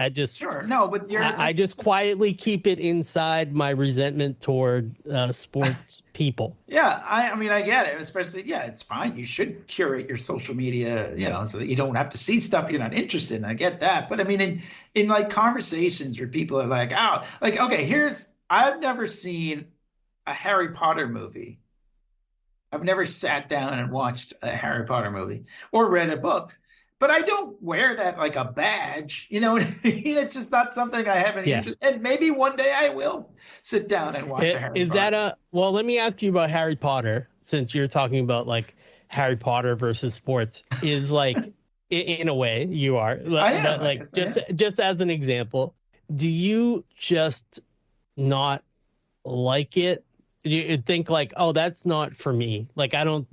No, but I just quietly keep it inside my resentment toward sports people. Yeah, I mean, I get it. Especially, it's fine. You should curate your social media, so that you don't have to see stuff you're not interested in. I get that. But I mean, in conversations where people are okay, I've never seen a Harry Potter movie. I've never sat down and watched a Harry Potter movie or read a book, but I don't wear that like a badge. You know what I mean? It's just not something I have any interest. And maybe one day I will sit down and watch a Harry Is Potter. that well, let me ask you about Harry Potter, since you're talking about like Harry Potter versus sports. Is like in a way you are. I am, but like just as an example, do you just not like it? You think like, oh, that's not for me. Like I don't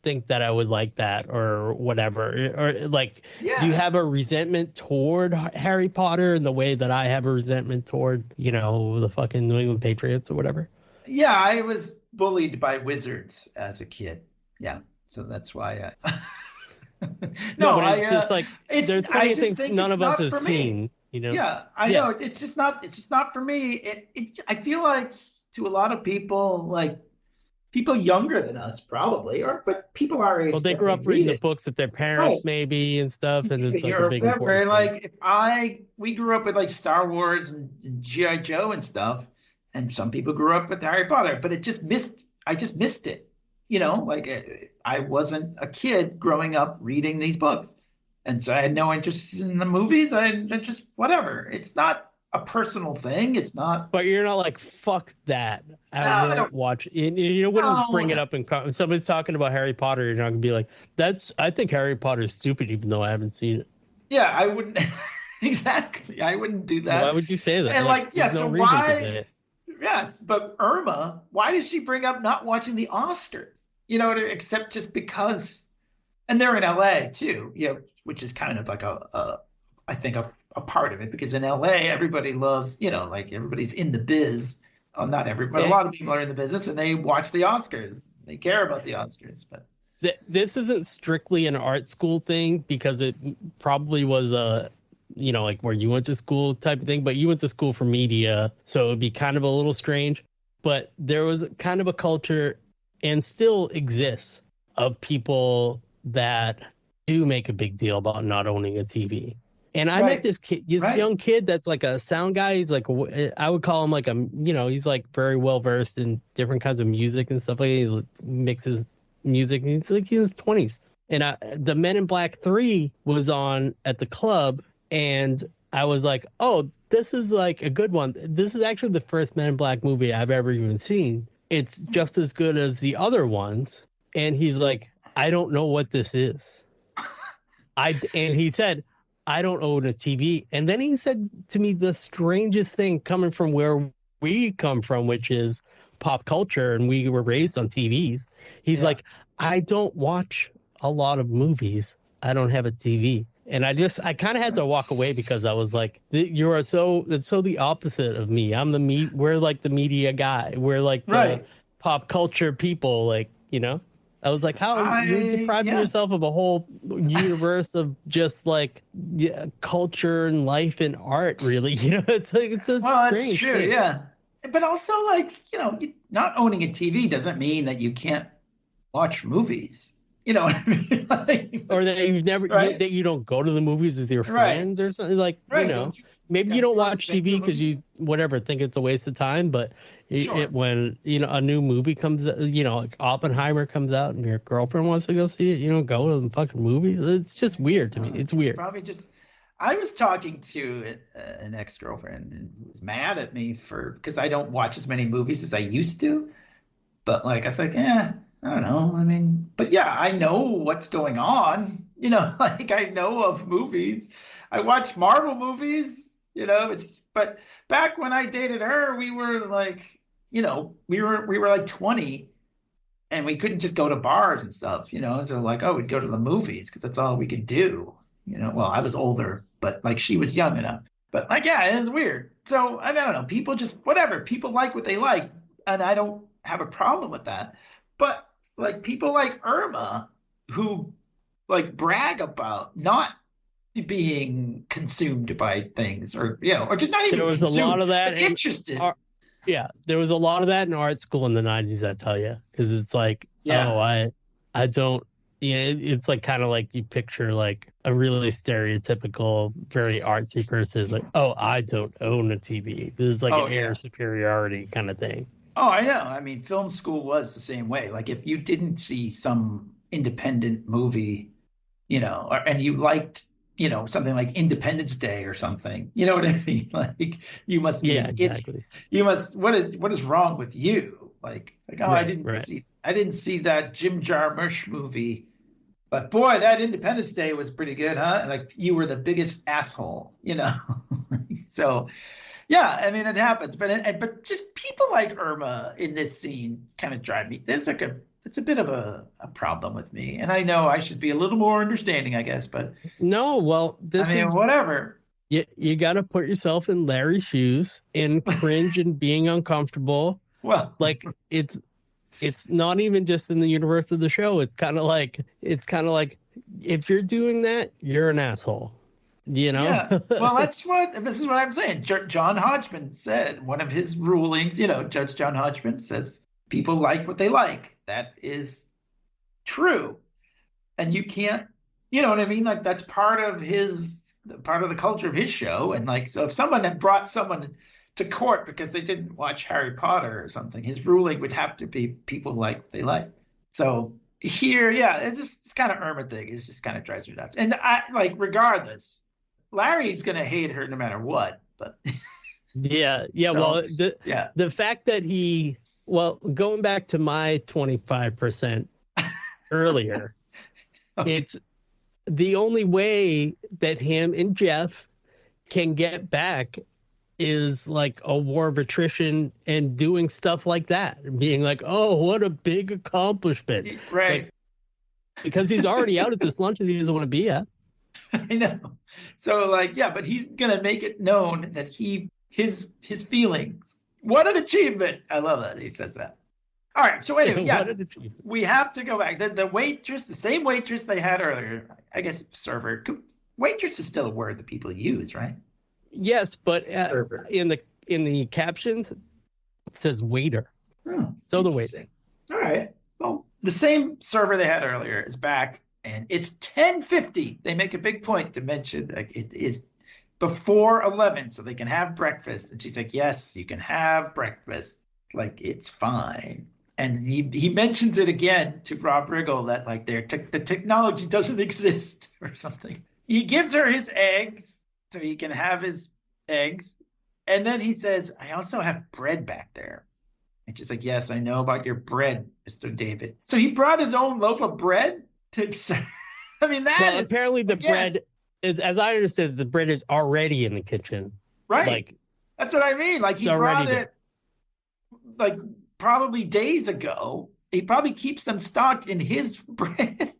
think that I would like that or whatever. Or like, do you have a resentment toward Harry Potter in the way that I have a resentment toward, the fucking New England Patriots or whatever? Yeah, I was bullied by wizards as a kid. Yeah, so that's why I. No, but it's like there's plenty of things none of us have seen. Yeah, I know. It's just not for me. I feel like to a lot of people, like people younger than us, probably, but people our age. Well, they grew up reading the books with their parents, maybe, and stuff, and it's like a big important like we grew up with like Star Wars and G.I. Joe and stuff, and some people grew up with Harry Potter, but I just missed it. Like I wasn't a kid growing up reading these books, and so I had no interest in the movies. I just whatever. It's not a personal thing. It's not. But you're not like, fuck that. I won't watch it. You wouldn't bring it up when somebody's talking about Harry Potter. You're not gonna be like, I think Harry Potter is stupid, even though I haven't seen it. Yeah, I wouldn't. Exactly. I wouldn't do that. Why would you say that? And so why? Yes, but Irma, why does she bring up not watching the Oscars? Except just because, and they're in LA too, which is kind of like I think a part of it, because in LA everybody loves, like everybody's in the biz. Not everybody, but a lot of people are in the business and they watch the Oscars. They care about the Oscars, but this isn't strictly an art school thing, because it probably was like where you went to school type of thing, but you went to school for media, so it would be kind of a little strange. But there was kind of a culture, and still exists, of people that do make a big deal about not owning a TV. And I met this kid, young kid that's like a sound guy. He's like, I would call him like he's like very well versed in different kinds of music and stuff like that. He mixes music. He's like in his 20s. And the Men in Black 3 was on at the club. And I was like, oh, this is like a good one. This is actually the first Men in Black movie I've ever even seen. It's just as good as the other ones. And he's like, I don't know what this is. And he said, I don't own a TV. And then he said to me the strangest thing, coming from where we come from, which is pop culture, and we were raised on TVs. He's like, I don't watch a lot of movies. I don't have a TV. And I kind of had to walk away, because I was like, it's so the opposite of me. We're like the media guy. We're like the pop culture people, like, I was like, how you're depriving yourself of a whole universe of just like culture and life and art, really. It's like, it's a strange true, thing. Yeah. But also, like, not owning a TV doesn't mean that you can't watch movies. You know what I mean? Like, or that you've never that you don't go to the movies with your friends or something, like maybe you don't watch TV because you think it's a waste of time, but when a new movie comes, like Oppenheimer comes out and your girlfriend wants to go see it, go to the fucking movie. It's just weird to me. It's weird. Probably just. I was talking to an ex-girlfriend and was mad at me because I don't watch as many movies as I used to. But like I was like, I don't know. I mean, but I know what's going on. Like I know of movies. I watch Marvel movies. But back when I dated her, we were like, we were like 20, and we couldn't just go to bars and stuff. So like, we'd go to the movies because that's all we could do. Well, I was older, but like she was young enough. But like, it was weird. So I don't know. People just whatever. People like what they like, and I don't have a problem with that. But like people like Irma, who like brag about not being consumed by things, or or just not even. There was consumed, a lot of that. Interested. There was a lot of that in art school in the 90s. I tell you, because it's like, I don't. It's like kind of like you picture like a really stereotypical, very artsy person. Like, I don't own a TV. This is like an air superiority kind of thing. Oh, I know. I mean, film school was the same way. Like if you didn't see some independent movie, and you liked, something like Independence Day or something. You know what I mean? Like you must be Yeah, exactly. you must what is wrong with you? Like oh, Right, I didn't see that Jim Jarmusch movie, but boy, that Independence Day was pretty good, huh? And like you were the biggest asshole. So yeah, I mean it happens, but just people like Irma in this scene kind of drive me. It's a bit of a problem with me, and I know I should be a little more understanding, I guess, but No, well, whatever. you got to put yourself in Larry's shoes and cringe and being uncomfortable. Well, Like it's not even just in the universe of the show. It's kind of like if you're doing that, you're an asshole. Yeah. Well, this is what I'm saying. John Hodgman said one of his rulings. Judge John Hodgman says people like what they like. That is true, and you can't. You know what I mean? Like that's part of the culture of his show. And like, so if someone had brought someone to court because they didn't watch Harry Potter or something, his ruling would have to be people like what they like. So here, yeah, it's kind of Irma thing. It just kind of drives me nuts. And I like, regardless, Larry's gonna hate her no matter what. But yeah. So, Well, yeah, the fact that going back to my 25% earlier, okay. it's the only way that him and Jeff can get back is like a war of attrition and doing stuff like that, being like, oh, what a big accomplishment. Right. Like, because he's already out at this lunch that he doesn't want to be at. I know. So like, yeah, but he's gonna make it known that his feelings. What an achievement! I love that he says that. All right. So anyway, yeah, we have to go back. The waitress, the same waitress they had earlier. I guess server. Waitress is still a word that people use, right? Yes, but in the captions it says waiter. Oh, so the waiter. All right. Well, the same server they had earlier is back, and it's 10:50. They make a big point to mention like it is before 11, so they can have breakfast. And she's like, "Yes, you can have breakfast. Like it's fine." And he mentions it again to Rob Riggle that like the technology doesn't exist or something. He gives her his eggs so he can have his eggs. And then he says, I also have bread back there. And she's like, yes, I know about your bread, Mr. David. So he brought his own loaf of bread to, I mean, apparently the bread is, as I understand, the bread is already in the kitchen. Right. Like, that's what I mean. Like he brought it like probably days ago. He probably keeps them stocked in his bread.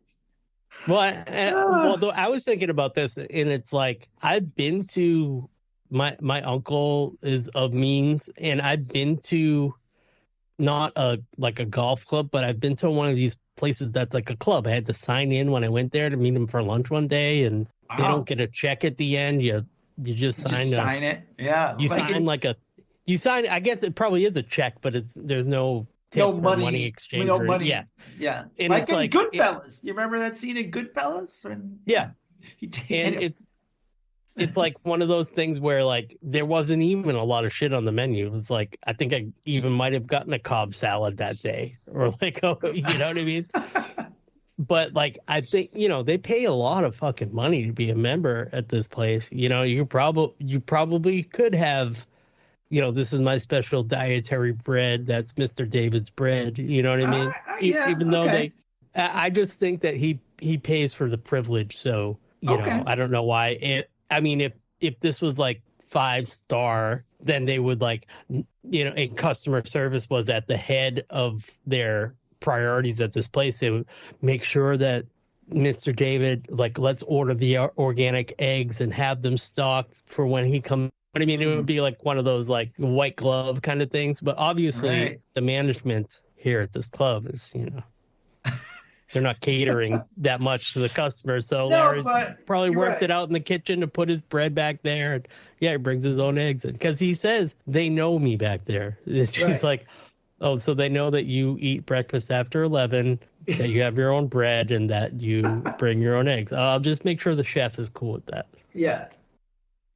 Well, though I was thinking about this, and it's like I've been to my uncle is of means, and I've been to not a golf club, but I've been to one of these places that's like a club. I had to sign in when I went there to meet him for lunch one day, and they don't get a check at the end. You just sign it. Yeah, you sign. I guess it probably is a check, but there's no. No money exchange. No money. Yeah. And like in Goodfellas. You remember that scene in Goodfellas? Yeah. And it's like one of those things where like there wasn't even a lot of shit on the menu. It was like I think I even might have gotten a Cobb salad that day, or like you know what I mean. But like I think they pay a lot of fucking money to be a member at this place. You probably could have. This is my special dietary bread. That's Mr. David's bread. You know what I mean? Even though I just think that he pays for the privilege. So, know, I don't know why. If this was like 5-star, then they would and customer service was at the head of their priorities at this place. They would make sure that Mr. David, let's order the organic eggs and have them stocked for when he comes. But I mean, it would be like one of those white glove kind of things. But obviously, the management here at this club is, they're not catering that much to the customers. So Larry's probably worked it out in the kitchen to put his bread back there. And he brings his own eggs in because he says they know me back there. He's like, oh, so they know that you eat breakfast after 11, that you have your own bread, and that you bring your own eggs. I'll just make sure the chef is cool with that. Yeah.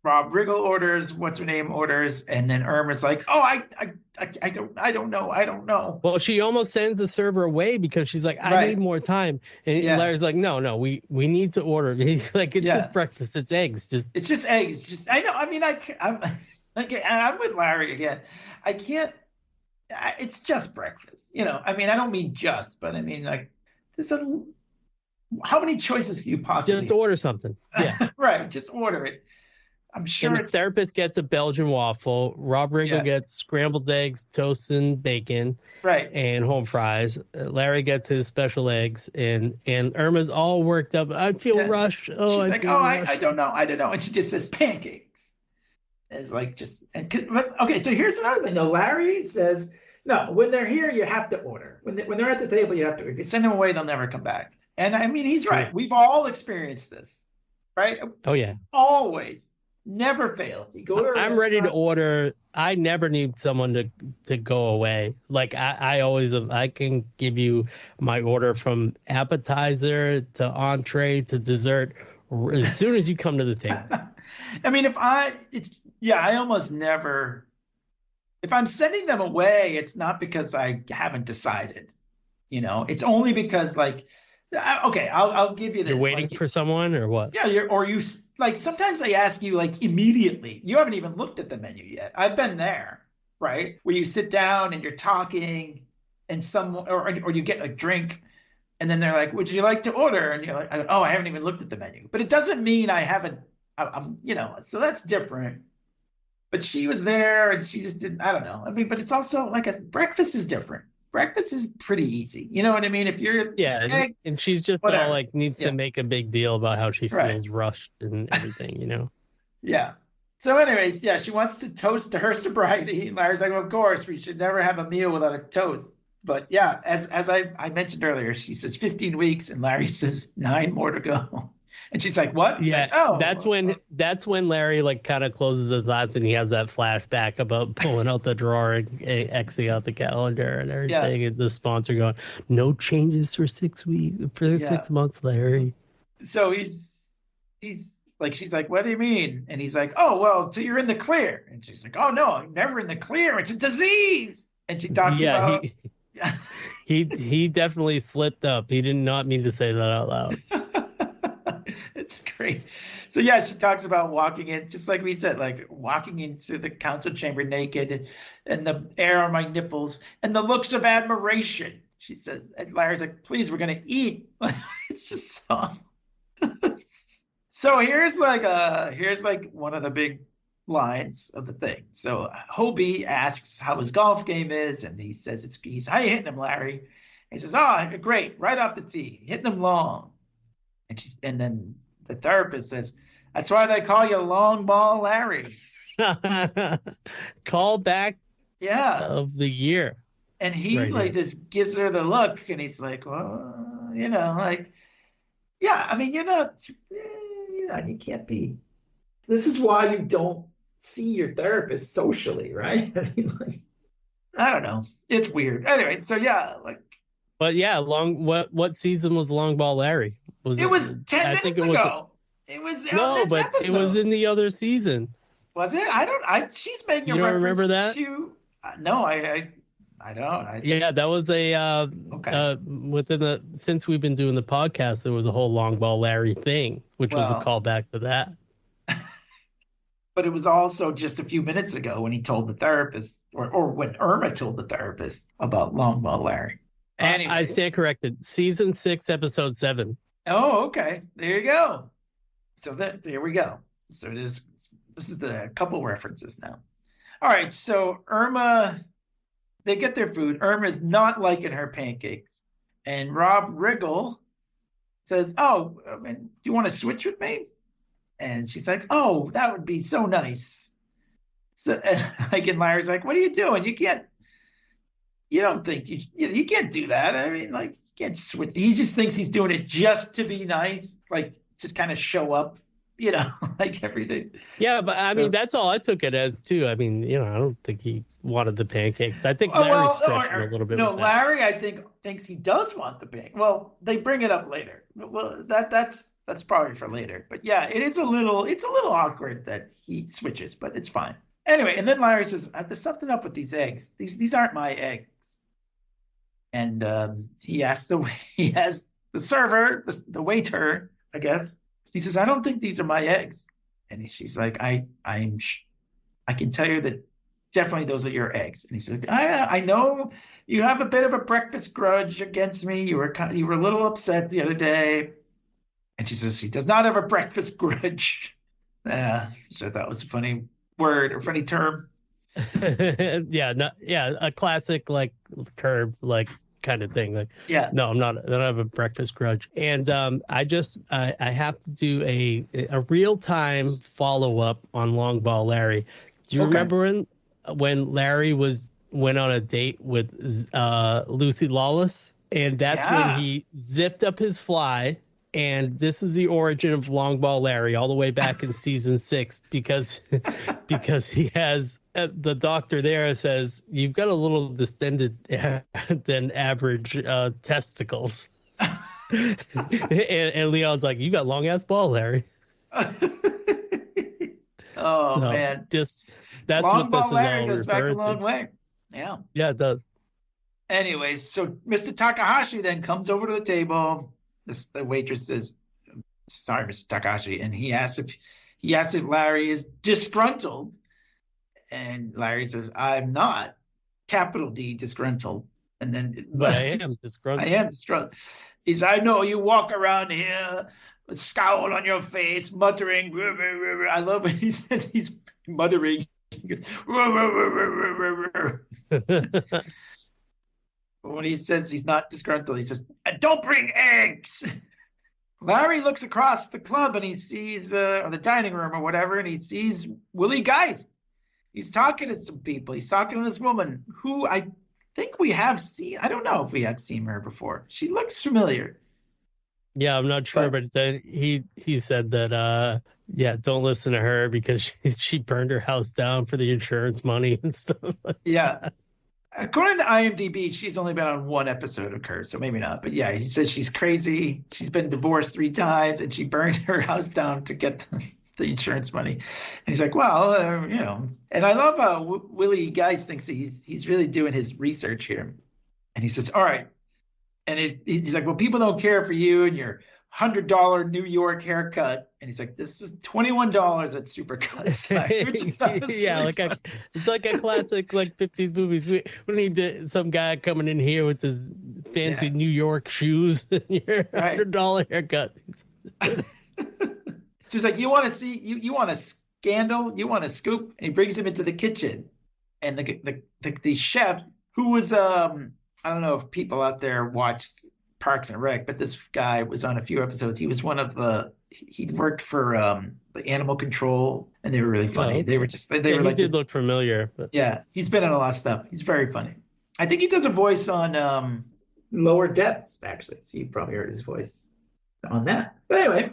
Rob Riggle orders, what's her name orders, and then Irma's like, "Oh, I don't know." Well, she almost sends the server away because she's like, I need more time. And Yeah. Larry's like, no, we need to order. He's like, it's Yeah. just breakfast. It's eggs. It's just eggs. I know. I mean, I'm with Larry again. I can't. It's just breakfast. I mean, I don't mean just, but I mean like how many choices can you possibly just order something? Yeah. Right. Just order it. I'm sure And the therapist gets a Belgian waffle. Rob Riggle gets scrambled eggs, toast, and bacon. Right. And home fries. Larry gets his special eggs, and Irma's all worked up. I feel rushed. Oh, she's like, I don't know, and she just says pancakes. It's like okay. So here's another thing. Though Larry says, no, when they're here, you have to order. When they're at the table, you have to. If you send them away, they'll never come back. And I mean, he's right. We've all experienced this, right? Oh yeah. Always. Never fails. You go to I'm ready to order. I never need someone to go away. Like I always, I can give you my order from appetizer to entree to dessert as soon as you come to the table. I mean, I almost never, if I'm sending them away, it's not because I haven't decided, it's only because like, okay, I'll give you this. You're waiting for someone or what? Yeah. Like sometimes they ask you like immediately, you haven't even looked at the menu yet. I've been there, right? Where you sit down and you're talking and or you get a drink and then they're like, would you like to order? And you're like, oh, I haven't even looked at the menu, but it doesn't mean I haven't, so that's different. But she was there and she just didn't, I don't know. I mean, but it's also like breakfast is different. Breakfast is pretty easy. You know what I mean? If you're and she's just all like needs to make a big deal about how she feels rushed and everything, Yeah. So anyways, she wants to toast to her sobriety. And Larry's like, well, of course, we should never have a meal without a toast. But yeah, as I mentioned earlier, she says 15 weeks and Larry says 9 more to go. And she's like, what? Yeah. Like, that's when Larry like kind of closes his eyes and he has that flashback about pulling out the drawer and Xing out the calendar and everything. And the sponsor going, no changes for 6 weeks, for 6 months, Larry. So he's like, she's like, what do you mean? And he's like, oh, well, so you're in the clear. And she's like, oh, no, I'm never in the clear. It's a disease. And she talks about. He definitely slipped up. He did not mean to say that out loud. It's great. So she talks about walking in, just like we said, like walking into the council chamber naked and the air on my nipples and the looks of admiration. She says, and Larry's like, please, we're going to eat. It's just so. So here's like one of the big lines of the thing. So Hobie asks how his golf game is. And he says, how you hitting him, Larry? And he says, oh, great. Right off the tee, hitting him long. And then the therapist says, that's why they call you Long Ball Larry. Call back of the year. And he just gives her the look and he's like, well, like, I mean, you're not, you can't be. This is why you don't see your therapist socially, right? I mean, like, I don't know. It's weird. Anyway, so like. But what season was Long Ball Larry? It was 10 minutes ago. It was but it was in the other season. Was it? She's making a reference. You don't remember that? No, I don't. That was since we've been doing the podcast, there was a whole Long Ball Larry thing, which was a callback to that. But it was also just a few minutes ago when he told the therapist, or when Irma told the therapist about Long Ball Larry. Anyway. I stand corrected. Season 6, episode 7. Oh, okay. There you go. So there we go. So this is the couple references now. All right. So Irma, they get their food. Irma's not liking her pancakes. And Rob Riggle says, oh, do you want to switch with me? And she's like, oh, that would be so nice. So and Larry's like, what are you doing? You don't think you can't do that. I mean, like, you can't switch. He just thinks he's doing it just to be nice, like to kind of show up, like everything. Yeah, but I mean, that's all I took it as too. I mean, I don't think he wanted the pancakes. I think Larry's stretching a little bit. No, Larry, I think thinks he does want the pancake. Well, they bring it up later. Well, that's that's probably for later. But yeah, it's a little awkward that he switches, but it's fine. Anyway, and then Larry says, "There's something up with these eggs. These aren't my eggs." And he asks the server, the waiter, I guess. He says, "I don't think these are my eggs." And she's like, "I can tell you that definitely those are your eggs." And he says, I know you have a bit of a breakfast grudge against me. You were a little upset the other day." And she says, "He does not have a breakfast grudge." So that was a funny word or funny term. A classic like Curb like kind of thing. Like, yeah, no, I don't have a breakfast grudge. And I have to do a real time follow up on Long Ball Larry. Do you remember when Larry went on a date with Lucy Lawless, and that's when he zipped up his fly. And this is the origin of Long Ball Larry all the way back in season 6, because he has the doctor there says, "You've got a little distended than average testicles." and Leon's like, "You got long ass ball, Larry." Man, just that's Long what this Ball is Larry all goes back a referred long to. way. Yeah, it does. Anyways, so Mr. Takahashi then comes over to the table. The waitress says, "Sorry, Mr. Takahashi," and he asks if Larry is disgruntled, and Larry says, "I'm not, capital D, disgruntled." And then, but I am disgruntled. I am disgruntled. He says, "I know you walk around here with a scowl on your face, muttering." I love when he says he's muttering. He goes, when he says he's not disgruntled, he says, "And don't bring eggs." Larry looks across the club and he sees, or the dining room or whatever, and he sees Willie Geist. He's talking to some people. He's talking to this woman who I think we have seen. I don't know if we have seen her before. She looks familiar. Yeah, I'm not sure, but then he said that, don't listen to her because she burned her house down for the insurance money and stuff like that. According to IMDb, she's only been on one episode of Curb, so maybe not. But yeah, he says she's crazy. She's been divorced 3 times, and she burned her house down to get the insurance money. And he's like, well, And I love how Willie Geist thinks he's really doing his research here. And he says, all right. And he's like, well, people don't care for you and your $100 New York haircut. And he's like, this was $21 at Supercuts. It's like a classic like 50s movies. We need some guy coming in here with his fancy New York shoes and your $100 haircut. So he's like, you want to see, you want a scandal, you want a scoop? And he brings him into the kitchen. And the chef, who was I don't know if people out there watched Parks and Rec, but this guy was on a few episodes. He was he worked for the Animal Control, and they were really funny. They were just they were like, he did look familiar. But... Yeah, he's been in a lot of stuff. He's very funny. I think he does a voice on Lower Depths, actually. So you probably heard his voice on that. But anyway,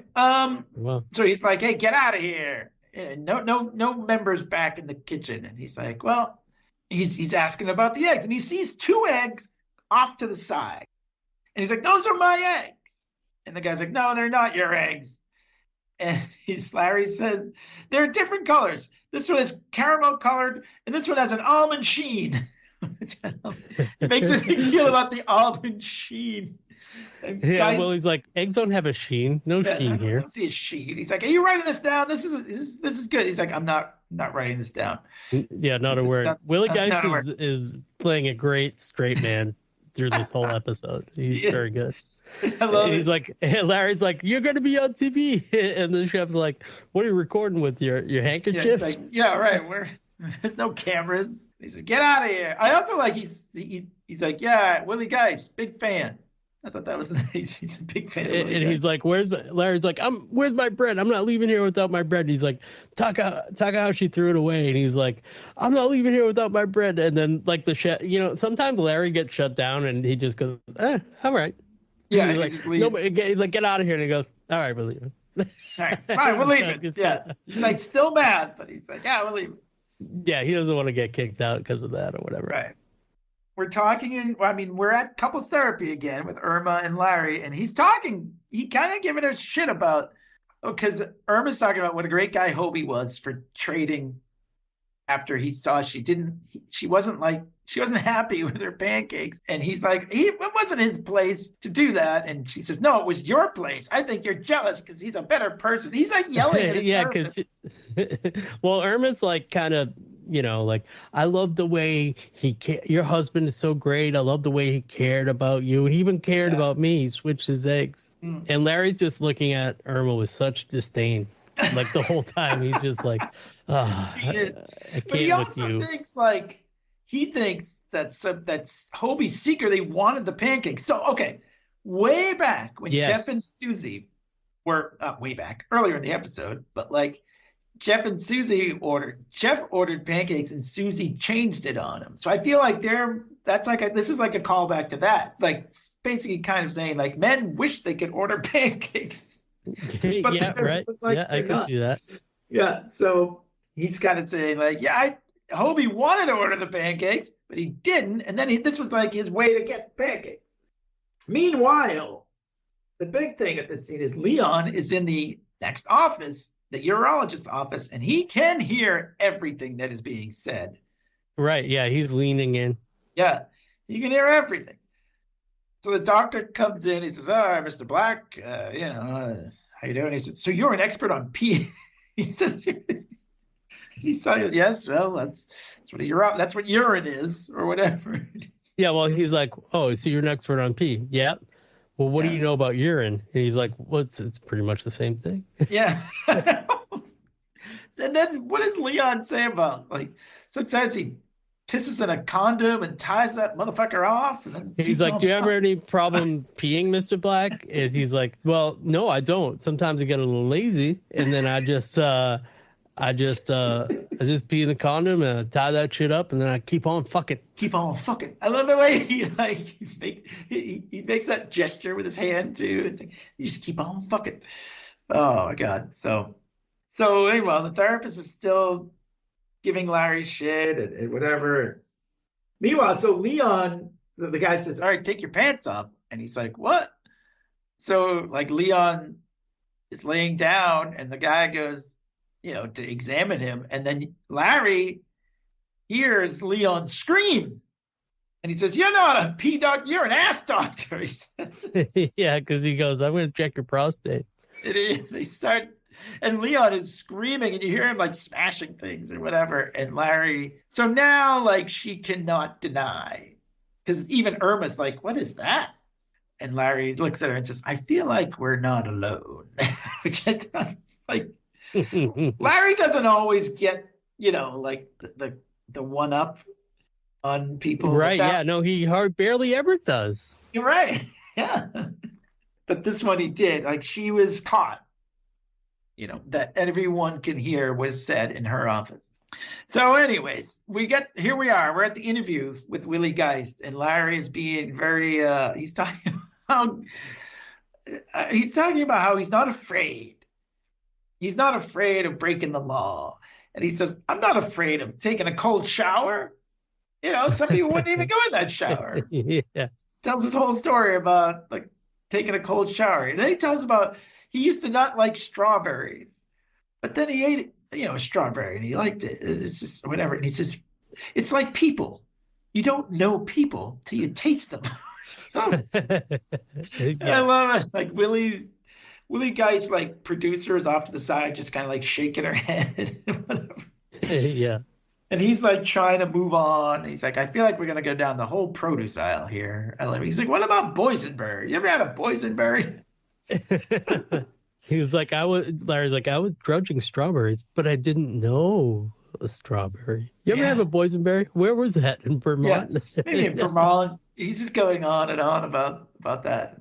so he's like, hey, get out of here. And no members back in the kitchen. And he's like, well, he's asking about the eggs, and he sees 2 eggs off to the side. And he's like, those are my eggs. And the guy's like, no, they're not your eggs. And Larry says, they're different colors. This one is caramel colored, and this one has an almond sheen. It makes a big deal about the almond sheen. He's like, eggs don't have a sheen. No sheen here. I don't see a sheen. He's like, are you writing this down? This is good. He's like, I'm not writing this down. Yeah, not a word. Willie Geist is playing a great straight man through this whole episode. He's very good. I love it. He's like, Larry's like, you're going to be on TV. And the chef's like, what are you recording with? Your handkerchief? Yeah, right. There's no cameras. He says, get out of here. I also like, he's like, yeah, Willie Geist, big fan. I thought that was nice. He's a big fan. And he's like, Larry's like, where's my bread? I'm not leaving here without my bread. And he's like, Takahashi threw it away. And he's like, I'm not leaving here without my bread. And then like the chef, sometimes Larry gets shut down and he just goes, all right. Yeah. He's like, get out of here. And he goes, all right, we're leaving. All right, fine, we'll leave it. Yeah. He's like still mad, but he's like, yeah, we'll leave it. Yeah, he doesn't want to get kicked out because of that or whatever. Right. we're talking, and I mean, we're at couples therapy again with Irma and Larry, and he's talking. He kind of giving her shit about, because Irma's talking about what a great guy Hobie was for trading after he saw she wasn't happy with her pancakes, and he's like, it wasn't his place to do that, and she says, no, it was your place. I think you're jealous because he's a better person. He's like yelling at his because well, Irma's like kind of, like, I love the way your husband is so great. I love the way he cared about you, and he even cared about me. He switched his eggs. And Larry's just looking at Irma with such disdain, like the whole time. He's just like, I can't but he with also you. thinks that's Hobie secretly wanted the pancakes. So okay, way back when Jeff and Susie were way back earlier in the episode, but like Jeff and Susie Jeff ordered pancakes and Susie changed it on him. So I feel like this is like a callback to that. Like basically kind of saying like men wish they could order pancakes. Yeah, right. Like, yeah, I can see that. Yeah. So he's kind of saying like, Hobie wanted to order the pancakes, but he didn't. And then this was like his way to get pancakes. Meanwhile, the big thing at this scene is Leon is in the next office, the urologist's office, and he can hear everything that is being said. Right. Yeah. He's leaning in. Yeah. He can hear everything. So the doctor comes in. He says, all right, Mr. Black, how you doing? He said, so you're an expert on pee. He says, he's like, yes, well, that's what urine is, or whatever. Yeah, well, he's like, oh, so you're an expert on pee. Yeah. Well, what do you know about urine? And he's like, well, it's pretty much the same thing. Yeah. And then what does Leon say about, like, sometimes he pisses in a condom and ties that motherfucker off? And then he's like, do you ever have any problem peeing, Mr. Black? And he's like, well, no, I don't. Sometimes I get a little lazy, and then I just pee in the condom and I tie that shit up, and then I keep on fucking. Keep on fucking. I love the way he makes that gesture with his hand too. It's like, you just keep on fucking. Oh my god. So anyway, the therapist is still giving Larry shit and whatever. Meanwhile, so Leon, the guy says, all right, take your pants off. And he's like, what? So like Leon is laying down and the guy goes, to examine him. And then Larry hears Leon scream. And he says, you're not a pee doctor, you're an ass doctor. He says. Yeah, because he goes, I'm going to check your prostate. They start, and Leon is screaming, and you hear him like smashing things or whatever. And Larry, so now like she cannot deny, because even Irma's like, what is that? And Larry looks at her and says, I feel like we're not alone. Which I thought, like, Larry doesn't always get, like the one up on people. Right. Yeah. No, he barely ever does. You're right. Yeah. But this one he did. Like, she was caught, that everyone can hear was said in her office. So anyways, here we are. We're at the interview with Willie Geist, and Larry is being very, he's talking about how he's not afraid. He's not afraid of breaking the law. And he says, I'm not afraid of taking a cold shower. Some people wouldn't even go in that shower. Yeah. Tells his whole story about like taking a cold shower. And then he tells about he used to not like strawberries, but then he ate, a strawberry and he liked it. It's just whatever. And he says, it's like people. You don't know people till you taste them. Yeah. I love it. Like Willie Geist, like producer, is off to the side, just kind of like shaking her head. Yeah. And he's like trying to move on. He's like, I feel like we're going to go down the whole produce aisle here. He's like, what about boysenberry? You ever had a boysenberry? He was like, Larry's like, I was grudging strawberries, but I didn't know a strawberry. You ever have a boysenberry? Where was that? In Vermont? Yeah, maybe in Vermont. He's just going on and on about that.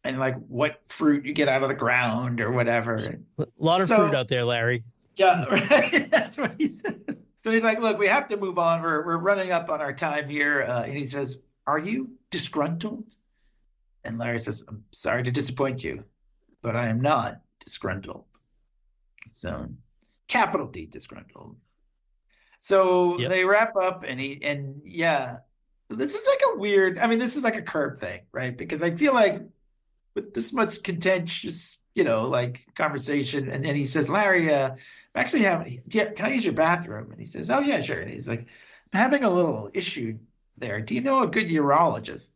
And like what fruit you get out of the ground or whatever. A lot of fruit out there, Larry. Yeah, right. That's what he says. So he's like, look, we have to move on. We're running up on our time here. And he says, are you disgruntled? And Larry says, I'm sorry to disappoint you, but I am not disgruntled. So capital D disgruntled. So they wrap up and this is like a weird, I mean, this is like a Curb thing, right? Because I feel like with this much contentious, like conversation, and then he says, Larry, I'm actually having, can I use your bathroom? And he says, oh yeah, sure. And he's like, I'm having a little issue there. Do you know a good urologist?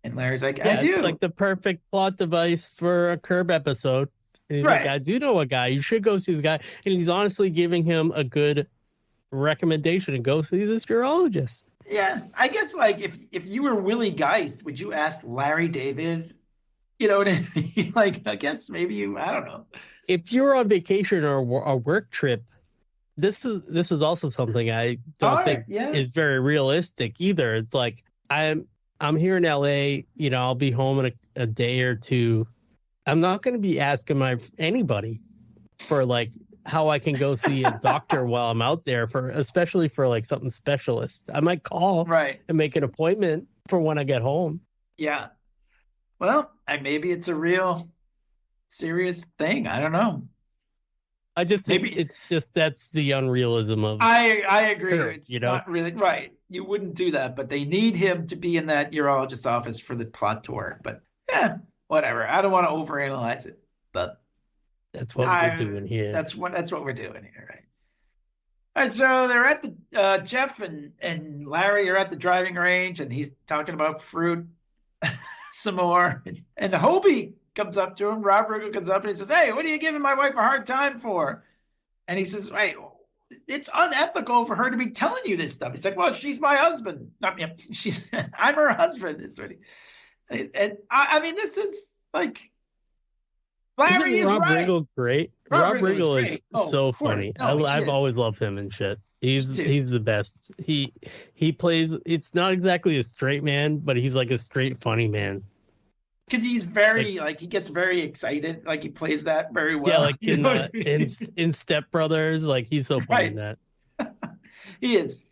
And Larry's like, I do. It's like the perfect plot device for a Curb episode. And he's like, I do know a guy. You should go see the guy. And he's honestly giving him a good recommendation to go see this urologist. Yeah, I guess like if you were Willie Geist, would you ask Larry David? You know what I mean? Like, I guess maybe I don't know. If you're on vacation or a work trip, this is also something I don't think is very realistic either. It's like I'm here in LA, I'll be home in a day or two. I'm not going to be asking anybody for like how I can go see a doctor while I'm out there, especially for like something specialist. I might call and make an appointment for when I get home. Yeah. Well, maybe it's a real serious thing. I don't know. I just think it's just that's the unrealism of. I agree. Her, it's not really right. You wouldn't do that, but they need him to be in that urologist's office for the plot to work. But yeah, whatever. I don't want to overanalyze it, but that's what we're doing here. That's what we're doing here, right? All right, so they're at the Jeff and Larry are at the driving range, and he's talking about fruit some more. And Hobie comes up to him. Rob Riggle comes up and he says, "Hey, what are you giving my wife a hard time for?" And he says, "Wait, it's unethical for her to be telling you this stuff." He's like, "Well, she's my husband. I'm her husband." And I mean, this is like. Larry is Rob right. Riggle great? Rob Riggle is so funny. I've always loved him and shit. He's the best. He plays. It's not exactly a straight man, but he's like a straight funny man. Because he's very he gets very excited. Like he plays that very well. Yeah, like in Step Brothers, like he's so funny in that. He is.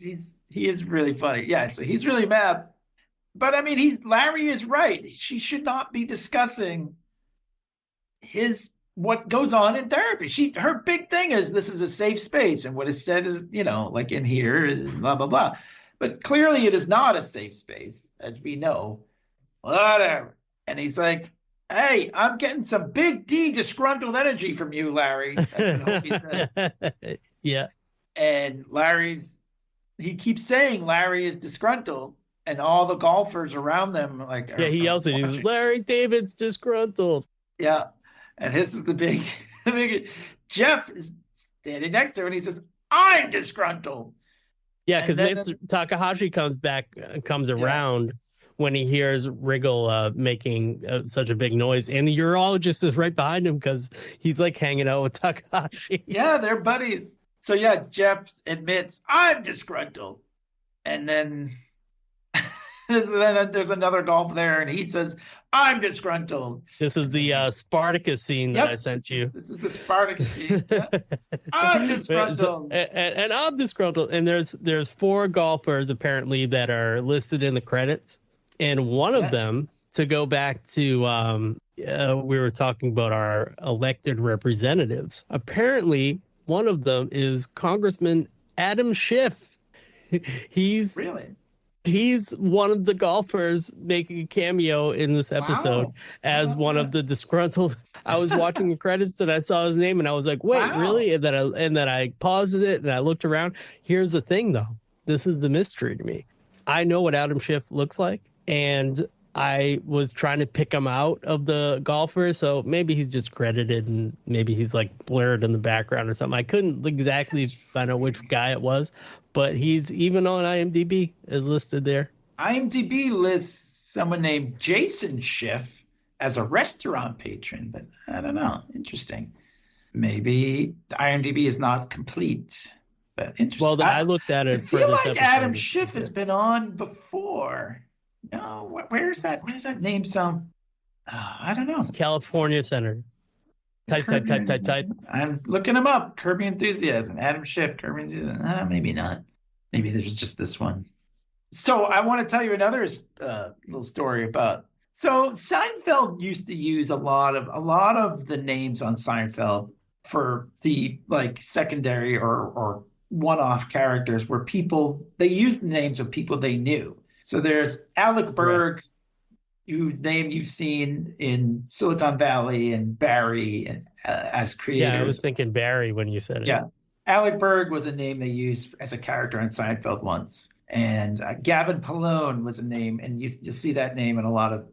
He is really funny. Yeah, so he's really mad. But I mean, Larry is right. She should not be discussing what goes on in therapy. Her big thing is this is a safe space, and what is said is, like in here is blah blah blah. But clearly it is not a safe space, as we know. Whatever. And he's like, "Hey, I'm getting some big D disgruntled energy from you, Larry." That's what he said. Yeah. And he keeps saying Larry is disgruntled, and all the golfers around them he yells at him. He's Larry David's disgruntled. Yeah. And this is the big Jeff is standing next to her and he says, "I'm disgruntled." Yeah, because Takahashi comes around when he hears Riggle making such a big noise. And the urologist is right behind him because he's like hanging out with Takahashi. Yeah, they're buddies. So yeah, Jeff admits, "I'm disgruntled." And then there's another golf there and he says, "I'm disgruntled." This is the Spartacus scene that I sent you. This is the Spartacus scene. Yeah. I'm disgruntled. And I'm disgruntled. And there's 4 golfers apparently that are listed in the credits. And one of them, to go back to we were talking about our elected representatives. Apparently, one of them is Congressman Adam Schiff. He's one of the golfers making a cameo in this episode as one of the disgruntled. I was watching the credits and I saw his name and I was like, "Wait, really?" And then I paused it and I looked around. Here's the thing, though. This is the mystery to me. I know what Adam Schiff looks like, and I was trying to pick him out of the golfers, so maybe he's just credited and maybe he's like blurred in the background or something. I couldn't exactly find out which guy it was, but he's even on IMDb is listed there. IMDb lists someone named Jason Schiff as a restaurant patron, but I don't know. Interesting. Maybe the IMDb is not complete, but interesting. Well, I looked at it for this episode. I feel like Adam Schiff has been on before. No, where's that? Where does that name sound? I don't know. California Center. Type. I'm looking him up. CurbYourEnthusiasm. Adam Schiff. CurbYourEnthusiasm. Maybe not. Maybe there's just this one. So I want to tell you another little story about. So Seinfeld used to use a lot of the names on Seinfeld for the secondary or one-off characters where they used the names of people they knew. So there's Alec Berg, whose name you've seen in Silicon Valley and Barry and as Yeah, I was creators. thinking Barry when you said it. Yeah. Alec Berg was a name they used as a character on Seinfeld once. And Gavin Polone was a name, and you'll see that name in a lot of,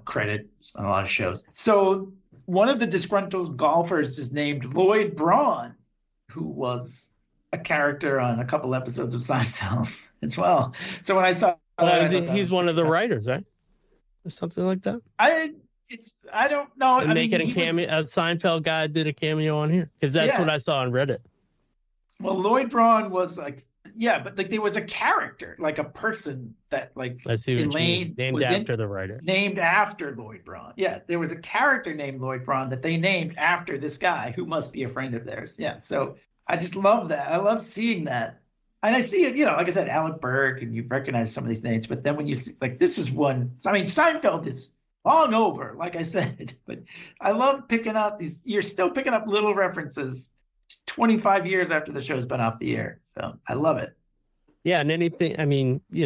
credits on a lot of shows. So one of the disgruntled golfers is named Lloyd Braun, who was a character on a couple episodes of Seinfeld as well. So when I saw he's one of the writers, right? Or something like that. I don't know. And making a cameo, a Seinfeld guy did a cameo on here because that's what I saw on Reddit. Well, Lloyd Braun was like, but like there was a character, like a person that like I see what Elaine named after the writer. Named after Lloyd Braun. Yeah, there was a character named Lloyd Braun that they named after this guy who must be a friend of theirs. Yeah, so I just love that. I love seeing that. And I see it, like I said, Alec Berg, and you recognize some of these names, but then when you see, like, this is one, I mean, Seinfeld is long over, like I said, but I love picking up these, you're still picking up little references 25 years after the show's been off the air. So I love it. Yeah, and anything, I mean, you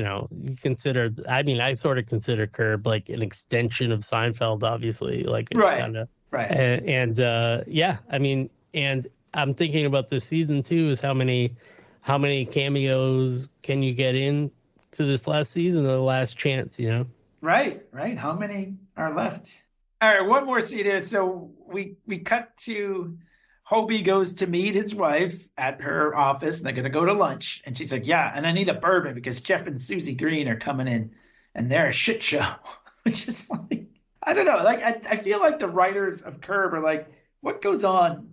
sort of consider Curb like an extension of Seinfeld, obviously. Like, it's kind of, right. And I mean, and I'm thinking about this season too, is how many cameos can you get in to this last season, the last chance, Right. How many are left? All right, one more scene here. So we cut to Hobie goes to meet his wife at her office, and they're going to go to lunch. And she's like, yeah, and I need a bourbon because Jeff and Susie Green are coming in, and they're a shit show. Which is like, I don't know. Like, I feel like the writers of Curb are like, what goes on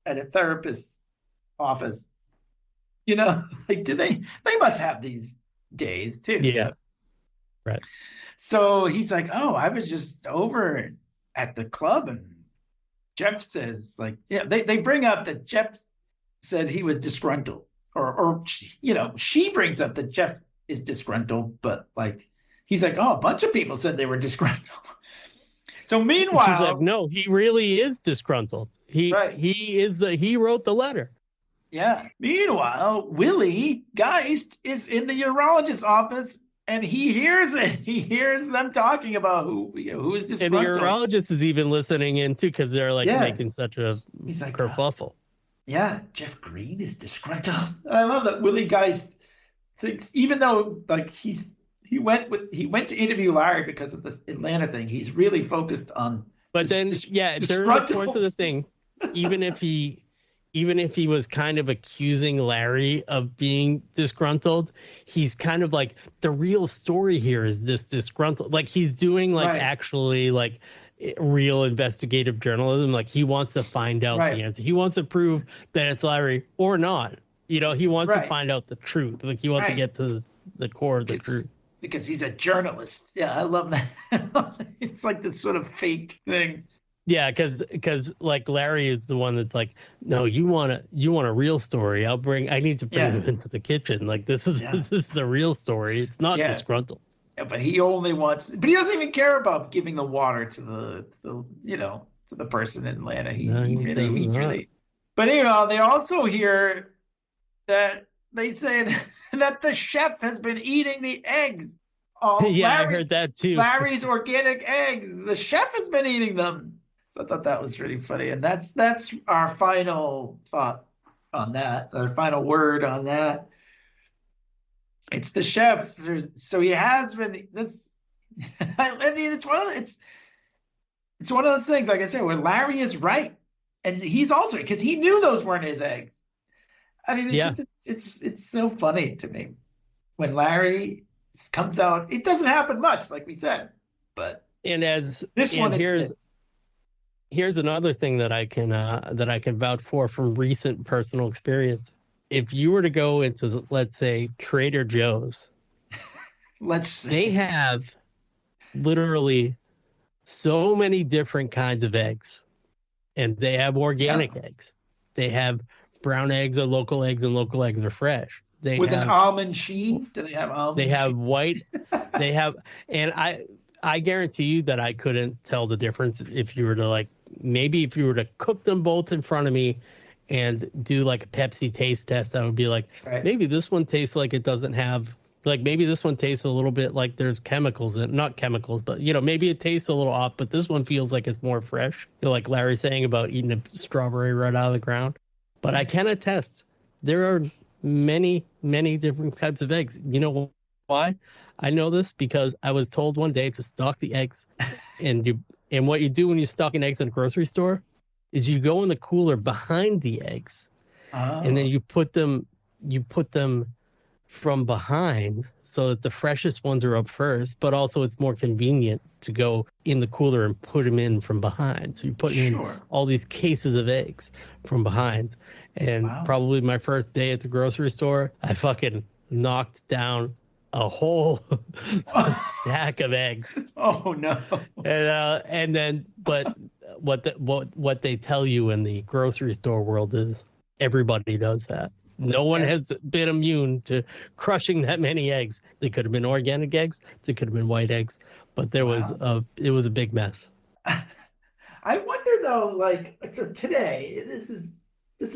at a therapist's office? Like, they must have these days too. Yeah. Right. So he's like, oh, I was just over at the club, and Jeff says, like, they bring up that Jeff said he was disgruntled, or she brings up that Jeff is disgruntled, but like, he's like, oh, a bunch of people said they were disgruntled. So meanwhile, she's like, no, he really is disgruntled. He wrote the letter. Yeah. Meanwhile, Willie Geist is in the urologist's office, and he hears it. He hears them talking about who is disgruntled. And the urologist is even listening in too, because they're like making such a kerfuffle. Yeah, Jeff Green is disgruntled. I love that Willie Geist thinks, even though like he went to interview Larry because of this Atlanta thing, he's really focused on. But then, during the course of the thing, even if he was kind of accusing Larry of being disgruntled, he's kind of like, the real story here is this disgruntled. Like, he's doing actually like real investigative journalism. Like, he wants to find out the answer. He wants to prove that it's Larry or not. He wants to find out the truth. Like, he wants to get to the core of the truth. Because he's a journalist. Yeah, I love that. It's like this sort of fake thing. Yeah, because like Larry is the one that's like, no, you want a real story. I need to bring him into the kitchen. Like, this is the real story. It's not disgruntled. Yeah, but he doesn't even care about giving the water to the person in Atlanta. He really. But they also hear that they say that the chef has been eating the eggs. I heard that too. Larry's organic eggs. The chef has been eating them. So I thought that was really funny. And that's our final thought on that, our final word on that. It's the chef. So he has been this. I mean, it's one of those things, like I said, where Larry is right. And he's also, because he knew those weren't his eggs. I mean, it's so funny to me when Larry comes out. It doesn't happen much, like we said, but here's another thing that I can vouch for from recent personal experience. If you were to go into, let's say, Trader Joe's, they have literally so many different kinds of eggs, and they have organic eggs. They have brown eggs are local eggs, and local eggs are fresh. An almond sheen? Do they have almond? They have white. They have, and I guarantee you that I couldn't tell the difference if you were to cook them both in front of me and do like a Pepsi taste test. I would be like, maybe this one tastes like it doesn't have Like maybe this one tastes a little bit like there's chemicals in, not chemicals, but you know, maybe it tastes a little off, but this one feels like it's more fresh. You know, like Larry's saying about eating a strawberry right out of the ground. But I can attest, there are many, many different types of eggs. You know why? I know this because I was told one day to stock the eggs, and what you do when you're stocking eggs in a grocery store is you go in the cooler behind the eggs, and then you put them from behind so that the freshest ones are up first, but also it's more convenient to go in the cooler and put them in from behind. So you're putting in all these cases of eggs from behind. And probably my first day at the grocery store, I fucking knocked down a whole stack of eggs. Oh no. And then, but what they tell you in the grocery store world is everybody does that. No one has been immune to crushing that many eggs. They could have been organic eggs. They could have been white eggs, but it was a big mess. I wonder though, like, so today, this is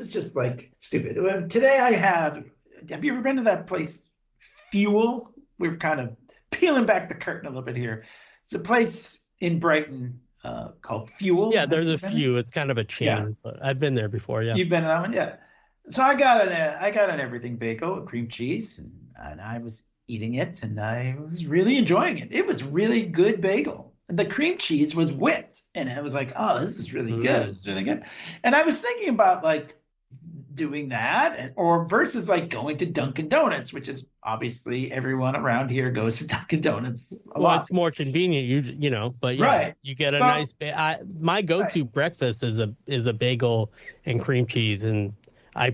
just like stupid. Today have you ever been to that place, Fuel? We're kind of peeling back the curtain a little bit here. It's a place in Brighton called Fuel. Yeah, there's a few. It's kind of a chain, but I've been there before. Yeah, you've been to that one, yeah. So I got an everything bagel with cream cheese, and I was eating it, and I was really enjoying it. It was really good bagel. And the cream cheese was whipped, and I was like, oh, this is really good. It's really good. And I was thinking about like doing that, or versus like going to Dunkin' Donuts, which is obviously everyone around here goes to Dunkin' Donuts a lot. It's more convenient, you know, but yeah, you get a nice. My go-to breakfast is a bagel and cream cheese, and I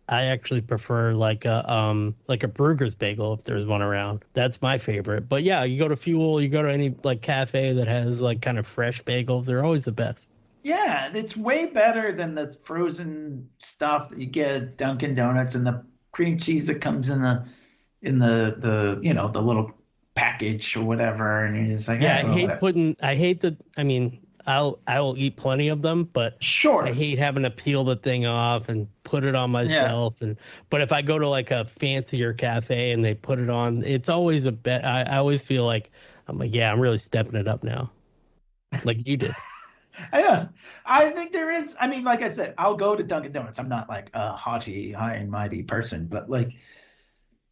actually prefer like a Bruegger's bagel if there's one around. That's my favorite. But yeah, you go to Fuel, you go to any like cafe that has like kind of fresh bagels. They're always the best. Yeah, it's way better than the frozen stuff that you get at Dunkin' Donuts, and the cream cheese that comes in the you know, the little package or whatever. And you're just like, I will eat plenty of them, but I hate having to peel the thing off and put it on myself. But if I go to like a fancier cafe and they put it on, it's always I always feel like I'm really stepping it up now, like you did. I know. I think there is. I mean, like I said, I'll go to Dunkin' Donuts. I'm not like a haughty, high and mighty person, but like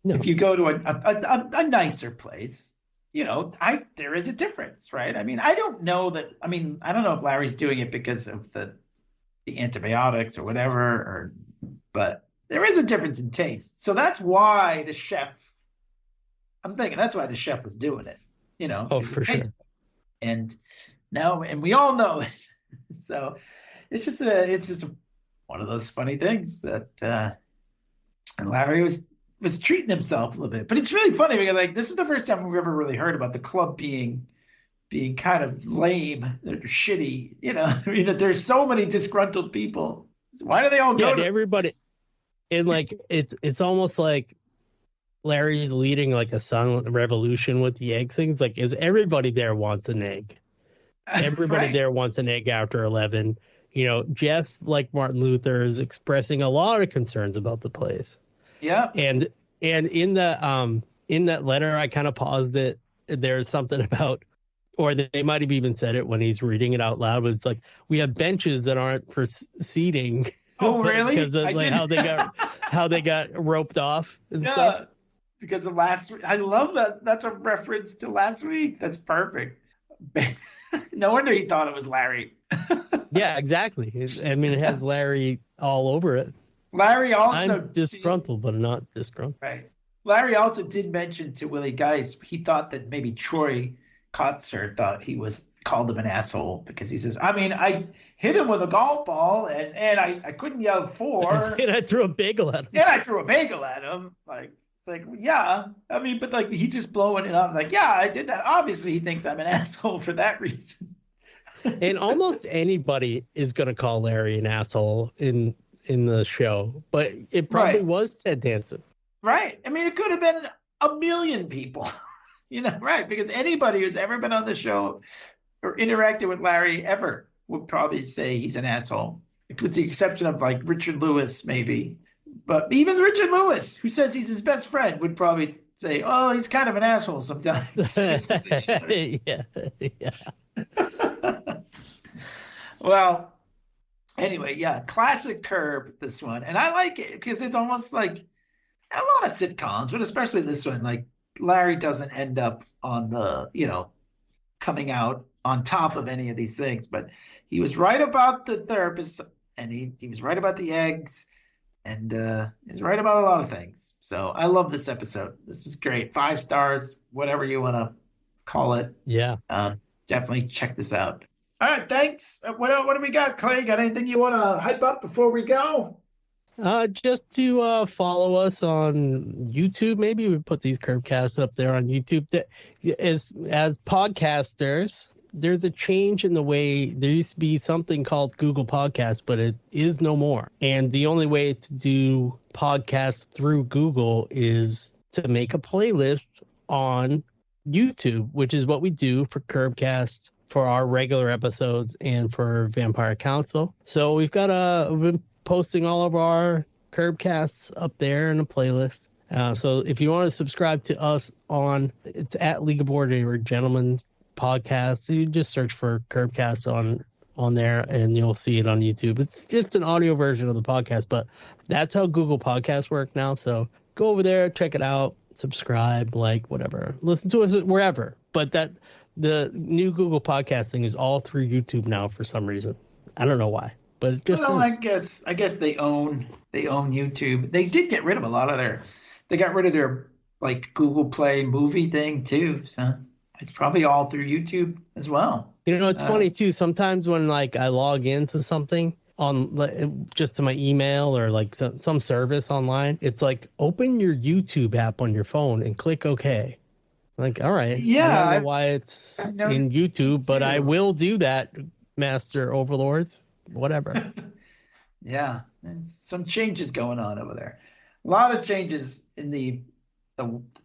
if you go to a nicer place, you know, there is a difference, right? I mean, I don't know if Larry's doing it because of the antibiotics or whatever, but there is a difference in taste. So that's why the chef was doing it, you know. Oh, for sure. And we all know it. So it's just one of those funny things that and Larry was treating himself a little bit. But it's really funny because like this is the first time we've ever really heard about the club being kind of lame, they're shitty, you know. I mean, that there's so many disgruntled people. Why do they all go to everybody? And like it's almost like Larry's leading like a silent revolution with the egg things. Like, is everybody there wants an egg? Everybody there wants an egg after 11. You know, Jeff, like Martin Luther, is expressing a lot of concerns about the place. Yeah. And in that letter, I kind of paused it. There's something about, or they might have even said it when he's reading it out loud, but it's like, we have benches that aren't for seating. Oh, really? Because of like how they got roped off and stuff. Because of last week. I love that. That's a reference to last week. That's perfect. No wonder he thought it was Larry. Yeah, exactly. I mean, it has Larry all over it. Larry also... I'm disgruntled, but not disgruntled. Right. Larry also did mention to Willie Geist, he thought that maybe Troy Kotzer called him an asshole because he says, I mean, I hit him with a golf ball and I couldn't yell for. And I threw a bagel at him. And I threw a bagel at him. Like, it's like, yeah. I mean, but like, he's just blowing it up. Like, yeah, I did that. Obviously, he thinks I'm an asshole for that reason. And almost anybody is going to call Larry an asshole in the show, but it probably was Ted Danson. Right. I mean, it could have been a million people, you know, right? Because anybody who's ever been on the show or interacted with Larry ever would probably say he's an asshole. With the exception of like Richard Lewis, maybe. But even Richard Lewis, who says he's his best friend, would probably say, "Oh, he's kind of an asshole sometimes." Yeah, yeah. Well, anyway, yeah, classic Curb, this one. And I like it because it's almost like a lot of sitcoms, but especially this one, like Larry doesn't end up on the, coming out on top of any of these things, but he was right about the therapist, and he was right about the eggs, and he's right about a lot of things. So I love this episode. This is great. 5 stars, whatever you want to call it. Yeah. Definitely check this out. All right, thanks. What do we got, Clay? Got anything you want to hype up before we go? Just to follow us on YouTube. Maybe we put these Curbcasts up there on YouTube. As podcasters, there's a change in the way. There used to be something called Google Podcasts, but it is no more. And the only way to do podcasts through Google is to make a playlist on YouTube, which is what we do for Curbcast, for our regular episodes, and for Vampire Council. So we've been posting all of our Curbcasts up there in a playlist. So if you want to subscribe to us it's at League of Ordinary Gentlemen Podcast. You just search for Curbcast on there, and you'll see it on YouTube. It's just an audio version of the podcast, but that's how Google Podcasts work now. So go over there, check it out, subscribe, whatever. Listen to us wherever. But the new Google Podcast thing is all through YouTube now for some reason. I don't know why. But it just is. I guess they own YouTube. They did get rid of a lot of they got rid of their Google Play movie thing too. So it's probably all through YouTube as well. It's funny too. Sometimes when I log into something on just to my email or some service online, it's open your YouTube app on your phone and click OK. All right. Yeah. I don't know why it's in YouTube, but I will do that, Master Overlords. Whatever. Yeah, and some changes going on over there. A lot of changes in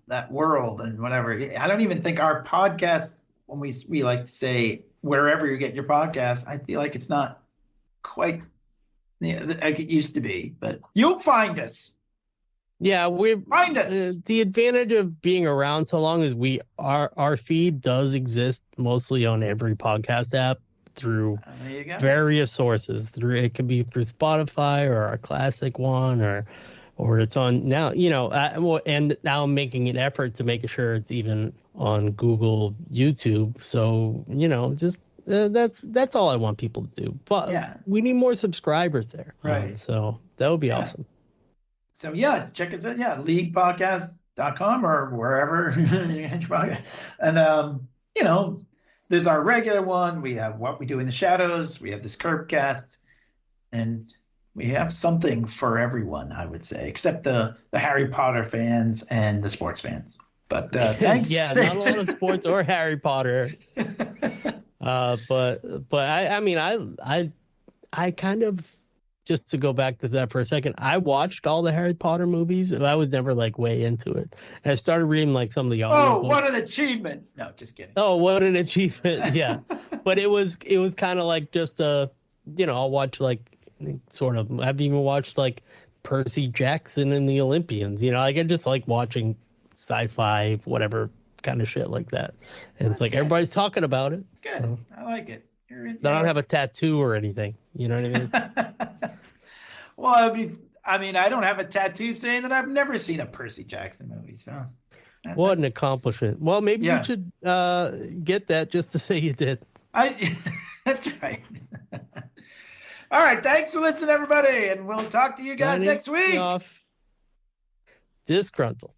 that world and whatever. I don't even think our podcast, when we like to say wherever you get your podcast, I feel like it's not quite like it used to be. But you'll find us. Yeah, find us. The advantage of being around so long is our feed does exist mostly on every podcast app through various sources. It could be through Spotify or our classic one, or it's on now. And now I'm making an effort to make sure it's even on Google YouTube. So just that's all I want people to do. But we need more subscribers there, right? So that would be awesome. So check us out. LeaguePodcast.com or wherever you get your podcast. And there's our regular one. We have What We Do in the Shadows. We have this Curbcast. And we have something for everyone, I would say, except the Harry Potter fans and the sports fans. But thanks. Yeah, not a lot of sports or Harry Potter. But I kind of, just to go back to that for a second, I watched all the Harry Potter movies, and I was never way into it. And I started reading some of the audio books. What an achievement! No, just kidding. Oh, what an achievement! Yeah, but it was kind of just I'll watch sort of. I've even watched Percy Jackson and the Olympians. I just like watching sci-fi, whatever kind of shit like that. And it's everybody's talking about it. Good, so. I like it. I don't have a tattoo or anything. You know what I mean? Well, I don't have a tattoo saying that I've never seen a Percy Jackson movie. So, what an accomplishment! Well, maybe you should get that just to say you did. That's right. All right, thanks for listening, everybody, and we'll talk to you guys next week. Disgruntled.